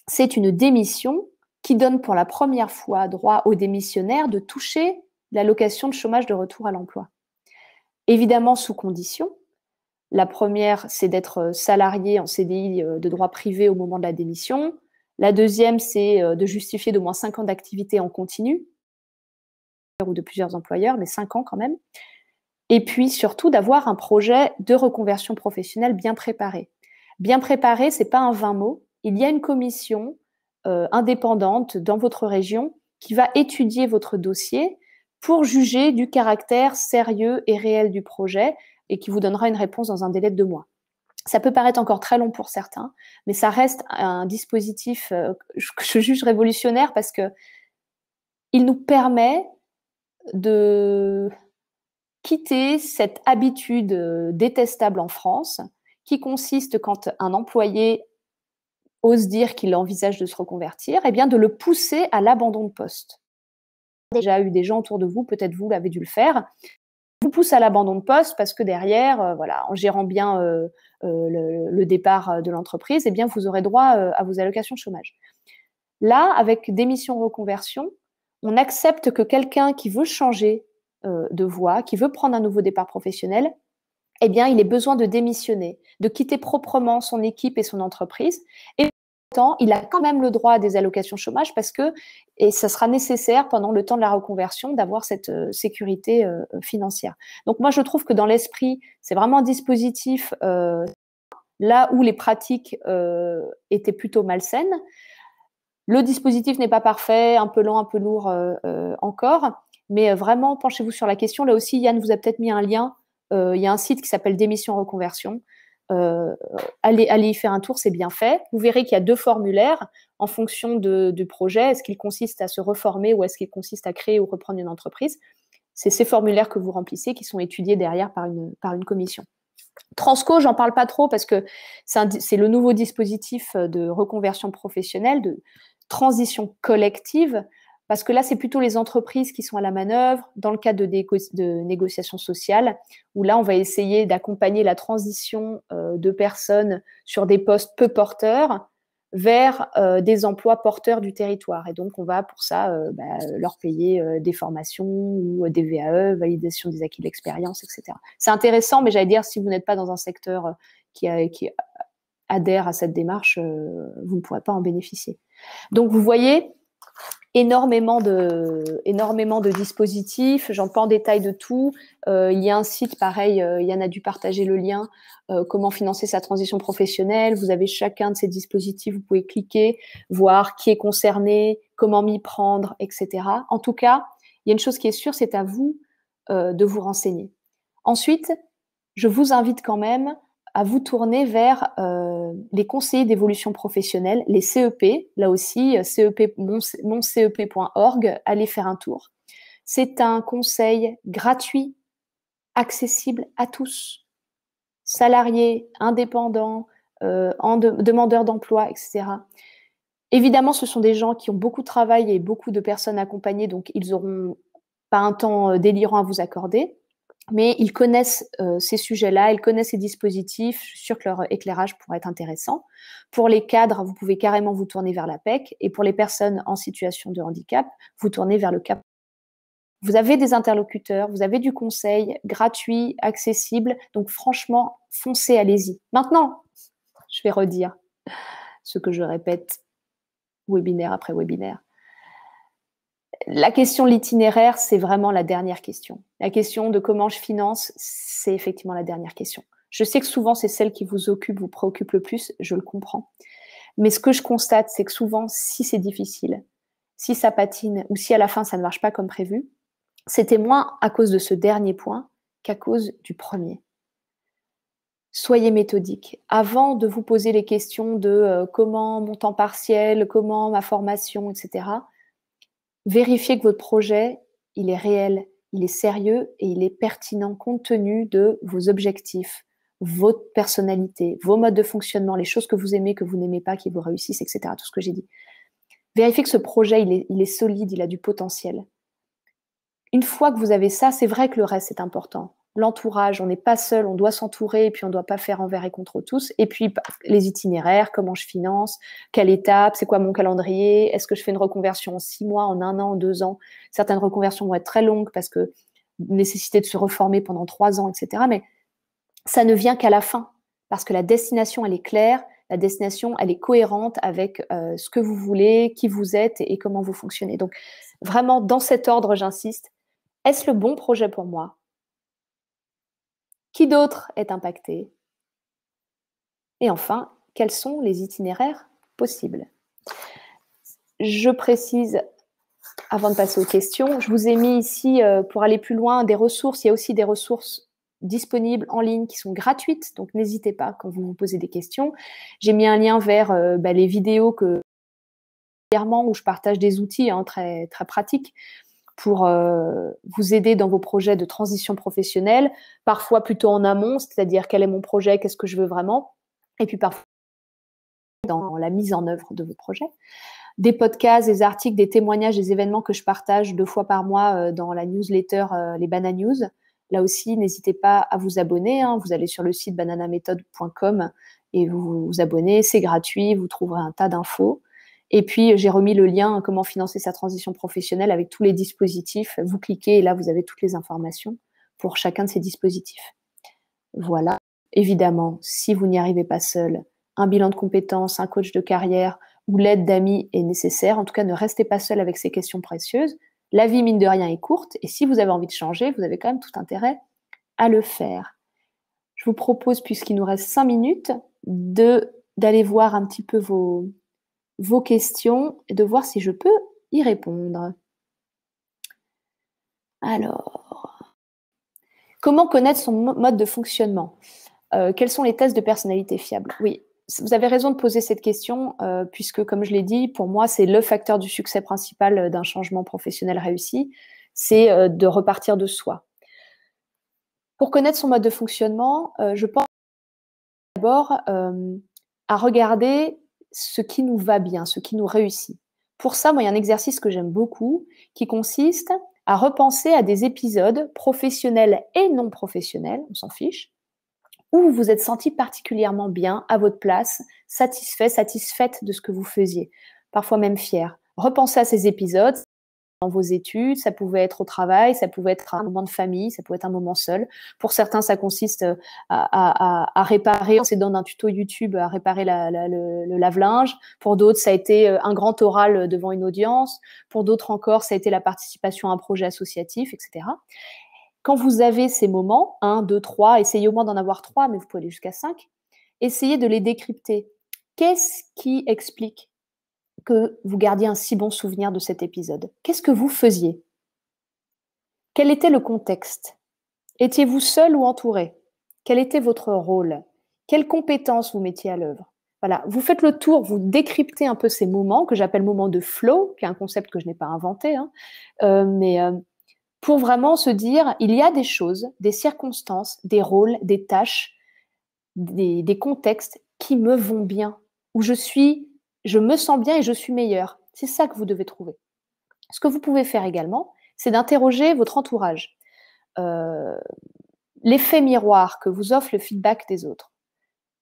c'est une démission qui donne pour la première fois droit aux démissionnaires de toucher l'allocation de chômage de retour à l'emploi. Évidemment, sous condition. La première, c'est d'être salarié en CDI de droit privé au moment de la démission. La deuxième, c'est de justifier d'au moins 5 ans d'activité en continu, ou de plusieurs employeurs, mais 5 ans quand même. Et puis surtout d'avoir un projet de reconversion professionnelle bien préparé. Bien préparé, ce n'est pas un vain mot. Il y a une commission indépendante dans votre région qui va étudier votre dossier pour juger du caractère sérieux et réel du projet. et qui vous donnera une réponse dans un délai de 2 mois. Ça peut paraître encore très long pour certains, mais ça reste un dispositif que je juge révolutionnaire parce qu'il nous permet de quitter cette habitude détestable en France qui consiste, quand un employé ose dire qu'il envisage de se reconvertir, eh bien de le pousser à l'abandon de poste. Déjà eu des gens autour de vous, peut-être vous l'avez dû le faire, vous pousse à l'abandon de poste parce que derrière, voilà, en gérant bien le départ de l'entreprise, eh bien vous aurez droit à vos allocations chômage. Là, avec démission reconversion, on accepte que quelqu'un qui veut changer de voie, qui veut prendre un nouveau départ professionnel, eh bien, il ait besoin de démissionner, de quitter proprement son équipe et son entreprise. Et pourtant, il a quand même le droit à des allocations chômage parce que, et ça sera nécessaire pendant le temps de la reconversion, d'avoir cette sécurité financière. Donc moi, je trouve que dans l'esprit, c'est vraiment un dispositif là où les pratiques étaient plutôt malsaines. Le dispositif n'est pas parfait, un peu lent, un peu lourd encore, mais vraiment, penchez-vous sur la question. Là aussi, Yann vous a peut-être mis un lien. Il y a un site qui s'appelle Démission Reconversion. Allez y faire un tour, c'est bien fait. Vous verrez qu'il y a 2 formulaires en fonction du projet. Est-ce qu'il consiste à se reformer ou est-ce qu'il consiste à créer ou reprendre une entreprise? C'est ces formulaires que vous remplissez qui sont étudiés derrière par une commission. Transco, j'en parle pas trop parce que c'est le nouveau dispositif de reconversion professionnelle, de transition collective, parce que là, c'est plutôt les entreprises qui sont à la manœuvre dans le cadre de négociations sociales, où là, on va essayer d'accompagner la transition de personnes sur des postes peu porteurs vers des emplois porteurs du territoire. Et donc, on va pour ça leur payer des formations ou des VAE, validation des acquis de l'expérience, etc. C'est intéressant, mais j'allais dire, si vous n'êtes pas dans un secteur qui adhère à cette démarche, vous ne pourrez pas en bénéficier. Donc, vous voyez, énormément de dispositifs. J'en pas en détail de tout. Il y a un site, pareil, Yann a dû partager le lien, comment financer sa transition professionnelle. Vous avez chacun de ces dispositifs, vous pouvez cliquer, voir qui est concerné, comment m'y prendre, etc. En tout cas, il y a une chose qui est sûre, c'est à vous de vous renseigner. Ensuite, je vous invite quand même à vous tourner vers les conseillers d'évolution professionnelle, les CEP, là aussi, moncep.org, allez faire un tour. C'est un conseil gratuit, accessible à tous, salariés, indépendants, demandeurs d'emploi, etc. Évidemment, ce sont des gens qui ont beaucoup de travail et beaucoup de personnes accompagnées, donc ils n'auront pas un temps délirant à vous accorder. Mais ils connaissent ces sujets-là, ils connaissent ces dispositifs. Je suis sûre que leur éclairage pourrait être intéressant. Pour les cadres, vous pouvez carrément vous tourner vers l'APEC. Et pour les personnes en situation de handicap, vous tournez vers le CAP. Vous avez des interlocuteurs, vous avez du conseil gratuit, accessible. Donc franchement, foncez, allez-y. Maintenant, je vais redire ce que je répète webinaire après webinaire. La question de l'itinéraire, c'est vraiment la dernière question. La question de comment je finance, c'est effectivement la dernière question. Je sais que souvent, c'est celle qui vous occupe, vous préoccupe le plus, je le comprends. Mais ce que je constate, c'est que souvent, si c'est difficile, si ça patine ou si à la fin, ça ne marche pas comme prévu, c'était moins à cause de ce dernier point qu'à cause du premier. Soyez méthodique. Avant de vous poser les questions de comment mon temps partiel, comment ma formation, etc., vérifiez que votre projet, il est réel, il est sérieux et il est pertinent compte tenu de vos objectifs, votre personnalité, vos modes de fonctionnement, les choses que vous aimez, que vous n'aimez pas, qui vous réussissent, etc. Tout ce que j'ai dit. Vérifiez que ce projet, il est solide, il a du potentiel. Une fois que vous avez ça, c'est vrai que le reste est important. L'entourage, on n'est pas seul, on doit s'entourer et puis on ne doit pas faire envers et contre tous. Et puis les itinéraires, comment je finance, quelle étape, c'est quoi mon calendrier, est-ce que je fais une reconversion en 6 mois, en 1 an, en 2 ans. Certaines reconversions vont être très longues parce que nécessité de se reformer pendant 3 ans, etc. Mais ça ne vient qu'à la fin parce que la destination, elle est claire, la destination, elle est cohérente avec ce que vous voulez, qui vous êtes et comment vous fonctionnez. Donc vraiment, dans cet ordre, j'insiste, est-ce le bon projet pour moi ? Qui d'autre est impacté? Et enfin, quels sont les itinéraires possibles? Je précise, avant de passer aux questions, je vous ai mis ici, pour aller plus loin, des ressources. Il y a aussi des ressources disponibles en ligne qui sont gratuites, donc n'hésitez pas quand vous vous posez des questions. J'ai mis un lien vers les vidéos où je partage des outils très, très pratiques pour vous aider dans vos projets de transition professionnelle, parfois plutôt en amont, c'est-à-dire quel est mon projet, qu'est-ce que je veux vraiment, et puis parfois dans la mise en œuvre de vos projets. Des podcasts, des articles, des témoignages, des événements que je partage 2 fois par mois dans la newsletter Les Banana News. Là aussi, n'hésitez pas à vous abonner. Vous allez sur le site bananamethod.com et vous vous abonnez. C'est gratuit, vous trouverez un tas d'infos. Et puis, j'ai remis le lien comment financer sa transition professionnelle avec tous les dispositifs. Vous cliquez et là, vous avez toutes les informations pour chacun de ces dispositifs. Voilà. Évidemment, si vous n'y arrivez pas seul, un bilan de compétences, un coach de carrière ou l'aide d'amis est nécessaire. En tout cas, ne restez pas seul avec ces questions précieuses. La vie, mine de rien, est courte et si vous avez envie de changer, vous avez quand même tout intérêt à le faire. Je vous propose, puisqu'il nous reste 5 minutes, d'aller voir un petit peu vos questions et de voir si je peux y répondre. Alors, comment connaître son mode de fonctionnement ? Quels sont les tests de personnalité fiables ? Oui, vous avez raison de poser cette question, puisque, comme je l'ai dit, pour moi, c'est le facteur du succès principal d'un changement professionnel réussi, c'est de repartir de soi. Pour connaître son mode de fonctionnement, je pense d'abord à regarder ce qui nous va bien, ce qui nous réussit. Pour ça, moi, il y a un exercice que j'aime beaucoup qui consiste à repenser à des épisodes professionnels et non professionnels, on s'en fiche, où vous vous êtes senti particulièrement bien, à votre place, satisfait, satisfaite de ce que vous faisiez, parfois même fier. Repensez à ces épisodes dans vos études, ça pouvait être au travail, ça pouvait être un moment de famille, ça pouvait être un moment seul. Pour certains, ça consiste à réparer, on s'est dans un tuto YouTube, à réparer le lave-linge. Pour d'autres, ça a été un grand oral devant une audience. Pour d'autres encore, ça a été la participation à un projet associatif, etc. Quand vous avez ces moments, 1, 2, 3, essayez au moins d'en avoir 3, mais vous pouvez aller jusqu'à 5, essayez de les décrypter. Qu'est-ce qui explique que vous gardiez un si bon souvenir de cet épisode? Qu'est-ce que vous faisiez? Quel était le contexte? Étiez-vous seul ou entouré? Quel était votre rôle? Quelles compétences vous mettiez à l'œuvre? Voilà, vous faites le tour, vous décryptez un peu ces moments que j'appelle moments de flow, qui est un concept que je n'ai pas inventé, mais pour vraiment se dire, il y a des choses, des circonstances, des rôles, des tâches, des contextes qui me vont bien, où je me sens bien et je suis meilleure. C'est ça que vous devez trouver. Ce que vous pouvez faire également, c'est d'interroger votre entourage. L'effet miroir que vous offre le feedback des autres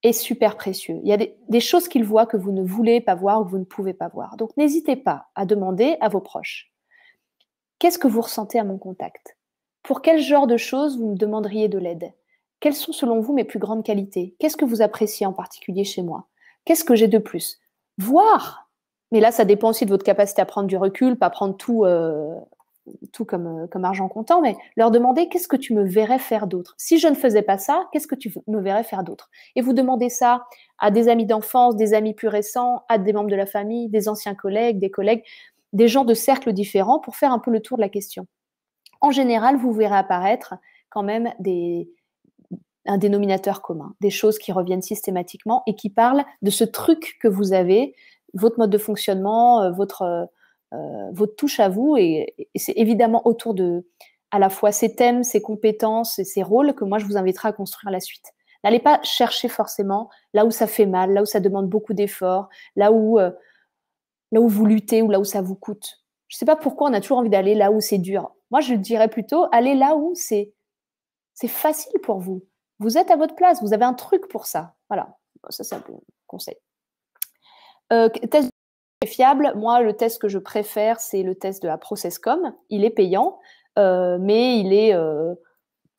est super précieux. Il y a des choses qu'ils voient que vous ne voulez pas voir ou que vous ne pouvez pas voir. Donc, n'hésitez pas à demander à vos proches. Qu'est-ce que vous ressentez à mon contact? Pour quel genre de choses vous me demanderiez de l'aide? Quelles sont selon vous mes plus grandes qualités? Qu'est-ce que vous appréciez en particulier chez moi? Qu'est-ce que j'ai de plus? Voir. Mais là, ça dépend aussi de votre capacité à prendre du recul, pas prendre tout comme argent comptant, mais leur demander qu'est-ce que tu me verrais faire d'autre? Si je ne faisais pas ça, qu'est-ce que tu me verrais faire d'autre? Et vous demandez ça à des amis d'enfance, des amis plus récents, à des membres de la famille, des anciens collègues, des gens de cercles différents pour faire un peu le tour de la question. En général, vous verrez apparaître quand même un dénominateur commun, des choses qui reviennent systématiquement et qui parlent de ce truc que vous avez, votre mode de fonctionnement, votre touche à vous. Et c'est évidemment autour de à la fois ces thèmes, ces compétences et ces rôles que moi, je vous inviterai à construire la suite. N'allez pas chercher forcément là où ça fait mal, là où ça demande beaucoup d'efforts, là où vous luttez ou là où ça vous coûte. Je ne sais pas pourquoi on a toujours envie d'aller là où c'est dur. Moi, je dirais plutôt, allez là où c'est facile pour vous. Vous êtes à votre place, vous avez un truc pour ça. Voilà, ça c'est un bon conseil. Test fiable, moi, le test que je préfère, c'est le test de la ProcessCom. Il est payant, mais il est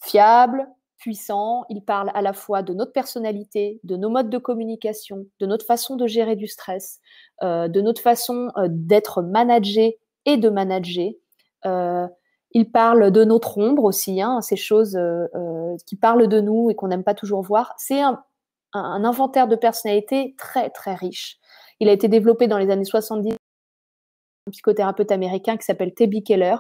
fiable, puissant. Il parle à la fois de notre personnalité, de nos modes de communication, de notre façon de gérer du stress, de notre façon d'être managé et de manager. Il parle de notre ombre aussi, ces choses qui parlent de nous et qu'on n'aime pas toujours voir. C'est un inventaire de personnalité très, très riche. Il a été développé dans les années 70 par un psychothérapeute américain qui s'appelle T.B. Keller.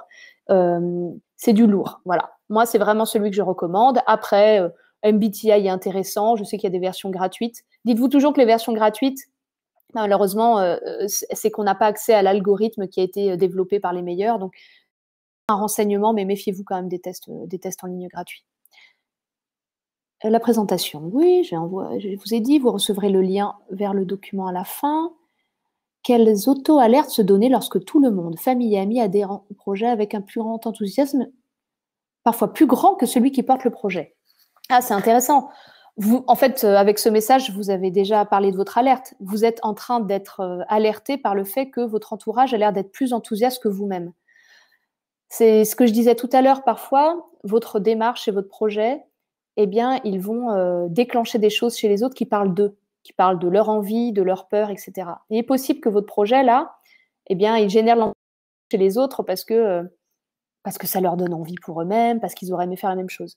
C'est du lourd, voilà. Moi, c'est vraiment celui que je recommande. Après, MBTI est intéressant. Je sais qu'il y a des versions gratuites. Dites-vous toujours que les versions gratuites, malheureusement, c'est qu'on n'a pas accès à l'algorithme qui a été développé par les meilleurs. Donc, un renseignement, mais méfiez-vous quand même des tests en ligne gratuits. La présentation, oui, je vous ai dit, vous recevrez le lien vers le document à la fin. Quelles auto-alertes se donner lorsque tout le monde, famille et amis, adhèrent au projet avec un plus grand enthousiasme, parfois plus grand que celui qui porte le projet? Ah, c'est intéressant. Vous, en fait, avec ce message, vous avez déjà parlé de votre alerte. Vous êtes en train d'être alerté par le fait que votre entourage a l'air d'être plus enthousiaste que vous-même. C'est ce que je disais tout à l'heure. Parfois, votre démarche et votre projet, eh bien, ils vont déclencher des choses chez les autres qui parlent d'eux, qui parlent de leur envie, de leur peur, etc. Il est possible que votre projet, là, eh bien, il génère l'enthousiasme chez les autres parce que ça leur donne envie pour eux-mêmes, parce qu'ils auraient aimé faire la même chose.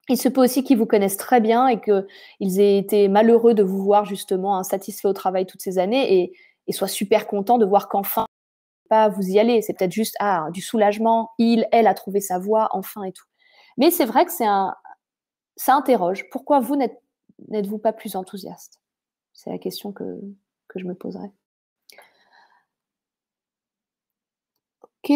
Il se peut aussi qu'ils vous connaissent très bien et qu'ils aient été malheureux de vous voir justement insatisfait au travail toutes ces années et soient super contents de voir qu'enfin, pas vous y allez. C'est peut-être juste du soulagement. Elle a trouvé sa voie, enfin et tout. Mais c'est vrai que ça interroge. Pourquoi vous n'êtes-vous pas plus enthousiaste? C'est la question que je me poserais. Ok.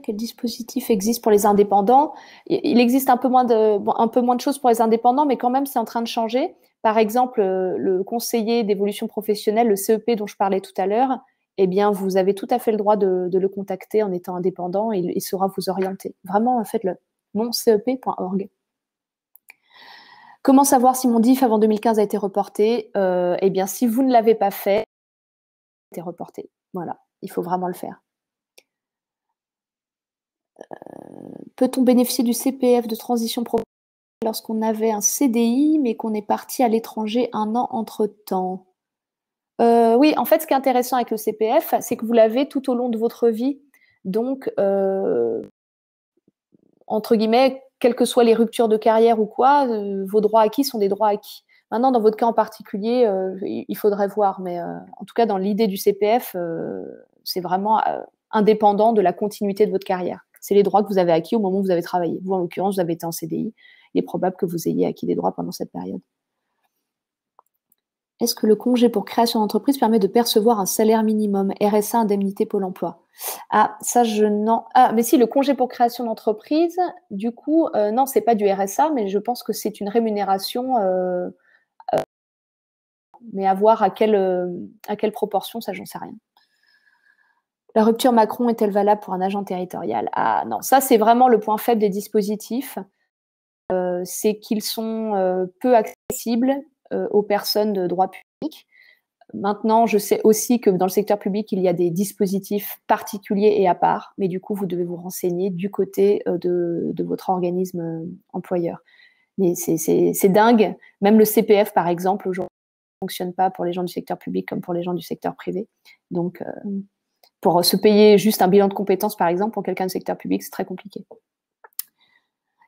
Quel dispositif existe pour les indépendants? Il existe un peu moins de choses pour les indépendants, mais quand même, c'est en train de changer. Par exemple, le conseiller d'évolution professionnelle, le CEP dont je parlais tout à l'heure, eh bien, vous avez tout à fait le droit de le contacter en étant indépendant et il saura vous orienter. Vraiment, faites-le. moncep.org. Comment savoir si mon DIF avant 2015 a été reporté? Eh bien, si vous ne l'avez pas fait, il a été reporté. Voilà, il faut vraiment le faire. Peut-on bénéficier du CPF de transition professionnelle lorsqu'on avait un CDI, mais qu'on est parti à l'étranger un an entre-temps? Oui, en fait, ce qui est intéressant avec le CPF, c'est que vous l'avez tout au long de votre vie. Donc, entre guillemets, quelles que soient les ruptures de carrière ou quoi, vos droits acquis sont des droits acquis. Maintenant, dans votre cas en particulier, il faudrait voir. Mais en tout cas, dans l'idée du CPF, c'est vraiment indépendant de la continuité de votre carrière. C'est les droits que vous avez acquis au moment où vous avez travaillé. Vous, en l'occurrence, vous avez été en CDI. Il est probable que vous ayez acquis des droits pendant cette période. Est-ce que le congé pour création d'entreprise permet de percevoir un salaire minimum, RSA, indemnité Pôle emploi? Ah, ça, mais si, le congé pour création d'entreprise, du coup, non, c'est pas du RSA, mais je pense que c'est une rémunération, mais à voir à quelle proportion, ça, j'en sais rien. La rupture Macron est-elle valable pour un agent territorial? Ah non, ça, c'est vraiment le point faible des dispositifs. C'est qu'ils sont peu accessibles aux personnes de droit public. Maintenant, je sais aussi que dans le secteur public, il y a des dispositifs particuliers et à part, mais du coup, vous devez vous renseigner du côté de votre organisme employeur. Mais c'est dingue. Même le CPF, par exemple, aujourd'hui, ne fonctionne pas pour les gens du secteur public comme pour les gens du secteur privé. Donc, pour se payer juste un bilan de compétences, par exemple, pour quelqu'un du secteur public, c'est très compliqué.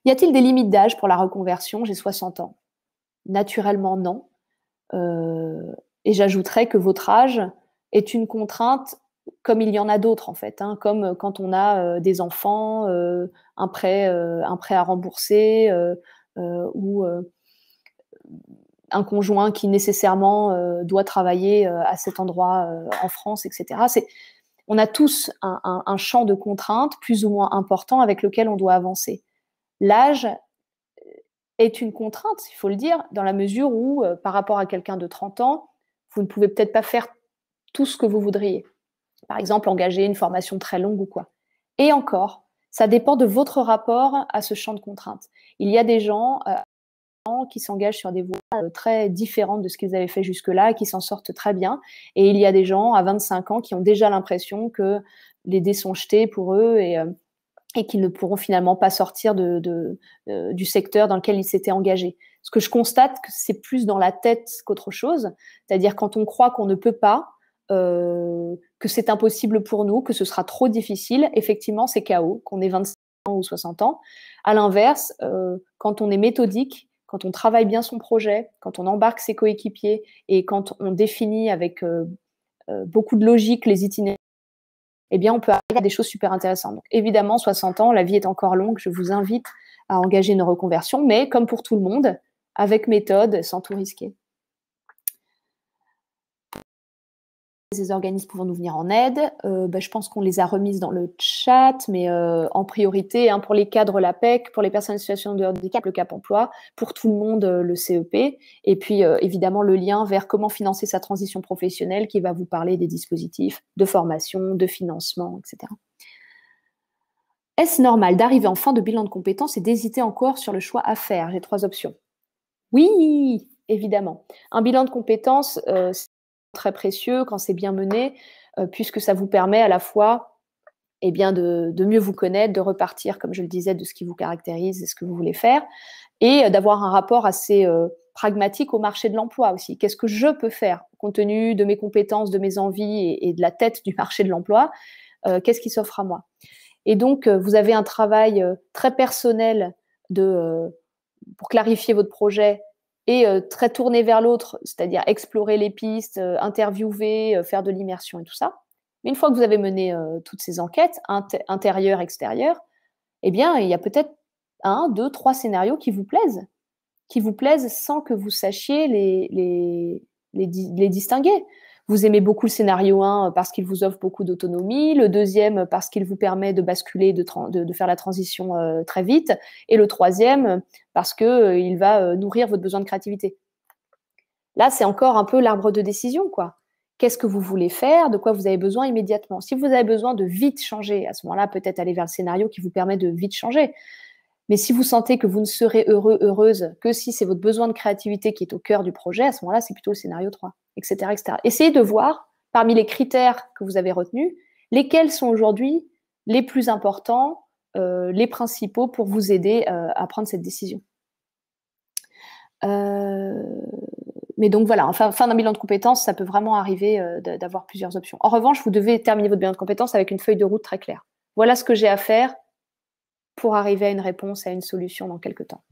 Y a-t-il des limites d'âge pour la reconversion? J'ai 60 ans. Naturellement, non. Et j'ajouterais que votre âge est une contrainte comme il y en a d'autres, en fait, hein, comme quand on a des enfants, un prêt à rembourser ou un conjoint qui nécessairement doit travailler à cet endroit en France, etc. On a tous un champ de contraintes plus ou moins important avec lequel on doit avancer. L'âge est une contrainte, il faut le dire, dans la mesure où, par rapport à quelqu'un de 30 ans, vous ne pouvez peut-être pas faire tout ce que vous voudriez. Par exemple, engager une formation très longue ou quoi. Et encore, ça dépend de votre rapport à ce champ de contraintes. Il y a des gens qui s'engagent sur des voies très différentes de ce qu'ils avaient fait jusque-là et qui s'en sortent très bien. Et il y a des gens à 25 ans qui ont déjà l'impression que les dés sont jetés pour eux et qu'ils ne pourront finalement pas sortir du secteur dans lequel ils s'étaient engagés. Ce que je constate, c'est plus dans la tête qu'autre chose, c'est-à-dire quand on croit qu'on ne peut pas, que c'est impossible pour nous, que ce sera trop difficile, effectivement, c'est chaos, qu'on ait 25 ans ou 60 ans. À l'inverse, quand on est méthodique, quand on travaille bien son projet, quand on embarque ses coéquipiers et quand on définit avec beaucoup de logique les itinéraires, eh bien, on peut arriver à des choses super intéressantes. Donc, évidemment, 60 ans, la vie est encore longue. Je vous invite à engager une reconversion, mais comme pour tout le monde, avec méthode, sans tout risquer. Ces organismes pouvant nous venir en aide, je pense qu'on les a remises dans le chat, mais en priorité, pour les cadres, l'APEC, pour les personnes en situation de handicap, le Cap Emploi, pour tout le monde, le CEP, et puis évidemment le lien vers comment financer sa transition professionnelle qui va vous parler des dispositifs de formation, de financement, etc. Est-ce normal d'arriver en fin de bilan de compétences et d'hésiter encore sur le choix à faire? J'ai 3 options. Oui, évidemment. Un bilan de compétences, c'est très précieux quand c'est bien mené, puisque ça vous permet à la fois de mieux vous connaître, de repartir, comme je le disais, de ce qui vous caractérise et ce que vous voulez faire, et d'avoir un rapport assez pragmatique au marché de l'emploi aussi. Qu'est-ce que je peux faire compte tenu de mes compétences, de mes envies et de la tête du marché de l'emploi? Qu'est-ce qui s'offre à moi? Et donc, vous avez un travail très personnel pour clarifier votre projet et très tourné vers l'autre, c'est-à-dire explorer les pistes, interviewer, faire de l'immersion et tout ça. Mais une fois que vous avez mené toutes ces enquêtes, intérieures, extérieures, eh bien, il y a peut-être 1, 2, 3 scénarios qui vous plaisent sans que vous sachiez les distinguer. Vous aimez beaucoup le scénario 1 parce qu'il vous offre beaucoup d'autonomie, le deuxième parce qu'il vous permet de basculer, de faire la transition très vite, et le troisième parce qu'il va nourrir votre besoin de créativité. Là, c'est encore un peu l'arbre de décision, quoi. Qu'est-ce que vous voulez faire? De quoi vous avez besoin immédiatement? Si vous avez besoin de vite changer, à ce moment-là, peut-être aller vers le scénario qui vous permet de vite changer. Mais si vous sentez que vous ne serez heureux, heureuse que si c'est votre besoin de créativité qui est au cœur du projet, à ce moment-là, c'est plutôt le scénario 3, etc., etc. Essayez de voir, parmi les critères que vous avez retenus, lesquels sont aujourd'hui les plus importants, les principaux pour vous aider à prendre cette décision. Mais donc voilà, fin d'un bilan de compétences, ça peut vraiment arriver d'avoir plusieurs options. En revanche, vous devez terminer votre bilan de compétences avec une feuille de route très claire. Voilà ce que j'ai à faire pour arriver à une réponse, à une solution dans quelques temps.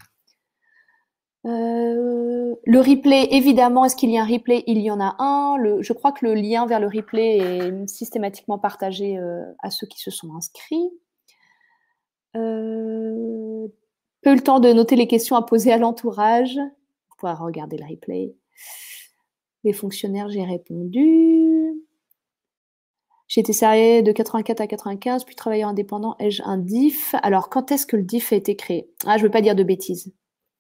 Le replay, évidemment, est-ce qu'il y a un replay? Il y en a un. Je crois que le lien vers le replay est systématiquement partagé à ceux qui se sont inscrits. Peu le temps de noter les questions à poser à l'entourage. Vous pourrez regarder le replay. Les fonctionnaires, j'ai répondu. J'ai été salarié de 84 à 95, puis travailleur indépendant. Ai-je un DIF? Alors, quand est-ce que le DIF a été créé? Je ne veux pas dire de bêtises.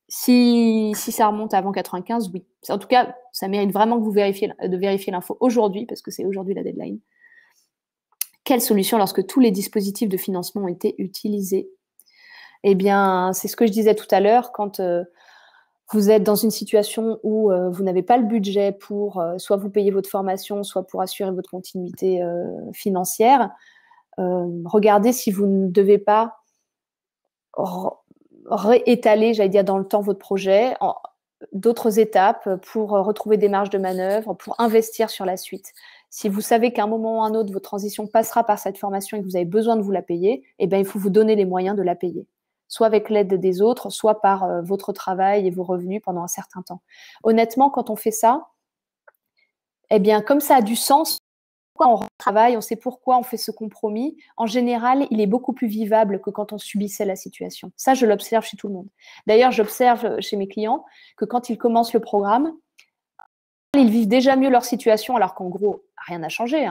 Si ça remonte avant 95, oui. En tout cas, ça mérite vraiment que vous vérifiez l'info aujourd'hui, parce que c'est aujourd'hui la deadline. Quelle solution lorsque tous les dispositifs de financement ont été utilisés? Eh bien, c'est ce que je disais tout à l'heure, quand vous êtes dans une situation où vous n'avez pas le budget pour soit vous payer votre formation, soit pour assurer votre continuité financière, regardez si vous ne devez pas réétaler, j'allais dire, dans le temps votre projet, d'autres étapes pour retrouver des marges de manœuvre, pour investir sur la suite. Si vous savez qu'à un moment ou à un autre, votre transition passera par cette formation et que vous avez besoin de vous la payer, eh bien, il faut vous donner les moyens de la payer, soit avec l'aide des autres, soit par votre travail et vos revenus pendant un certain temps. Honnêtement, quand on fait ça, eh bien, comme ça a du sens, on travaille, on sait pourquoi on fait ce compromis, en général, il est beaucoup plus vivable que quand on subissait la situation. Ça, je l'observe chez tout le monde. D'ailleurs, j'observe chez mes clients que quand ils commencent le programme, ils vivent déjà mieux leur situation, alors qu'en gros, rien n'a changé.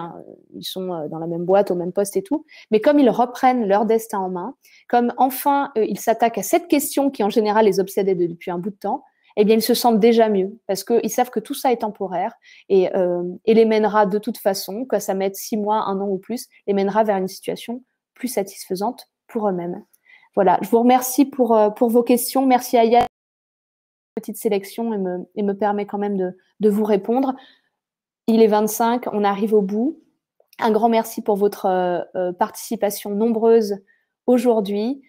Ils sont dans la même boîte, au même poste et tout. Mais comme ils reprennent leur destin en main, comme enfin ils s'attaquent à cette question qui en général les obsédait depuis un bout de temps, eh bien ils se sentent déjà mieux parce qu'ils savent que tout ça est temporaire et les mènera de toute façon, que ça mette 6 mois, 1 an ou plus, les mènera vers une situation plus satisfaisante pour eux-mêmes. Voilà, je vous remercie pour vos questions. Merci à Yann. Petite sélection et me permet quand même de vous répondre. Il est 25, on arrive au bout. Un grand merci pour votre participation nombreuse aujourd'hui.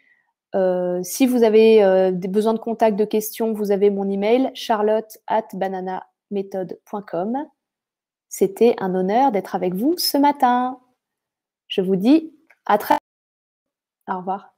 Si vous avez des besoins de contact, de questions, vous avez mon email charlotte@bananamethod.com. C'était un honneur d'être avec vous ce matin. Je vous dis à très bientôt. Au revoir.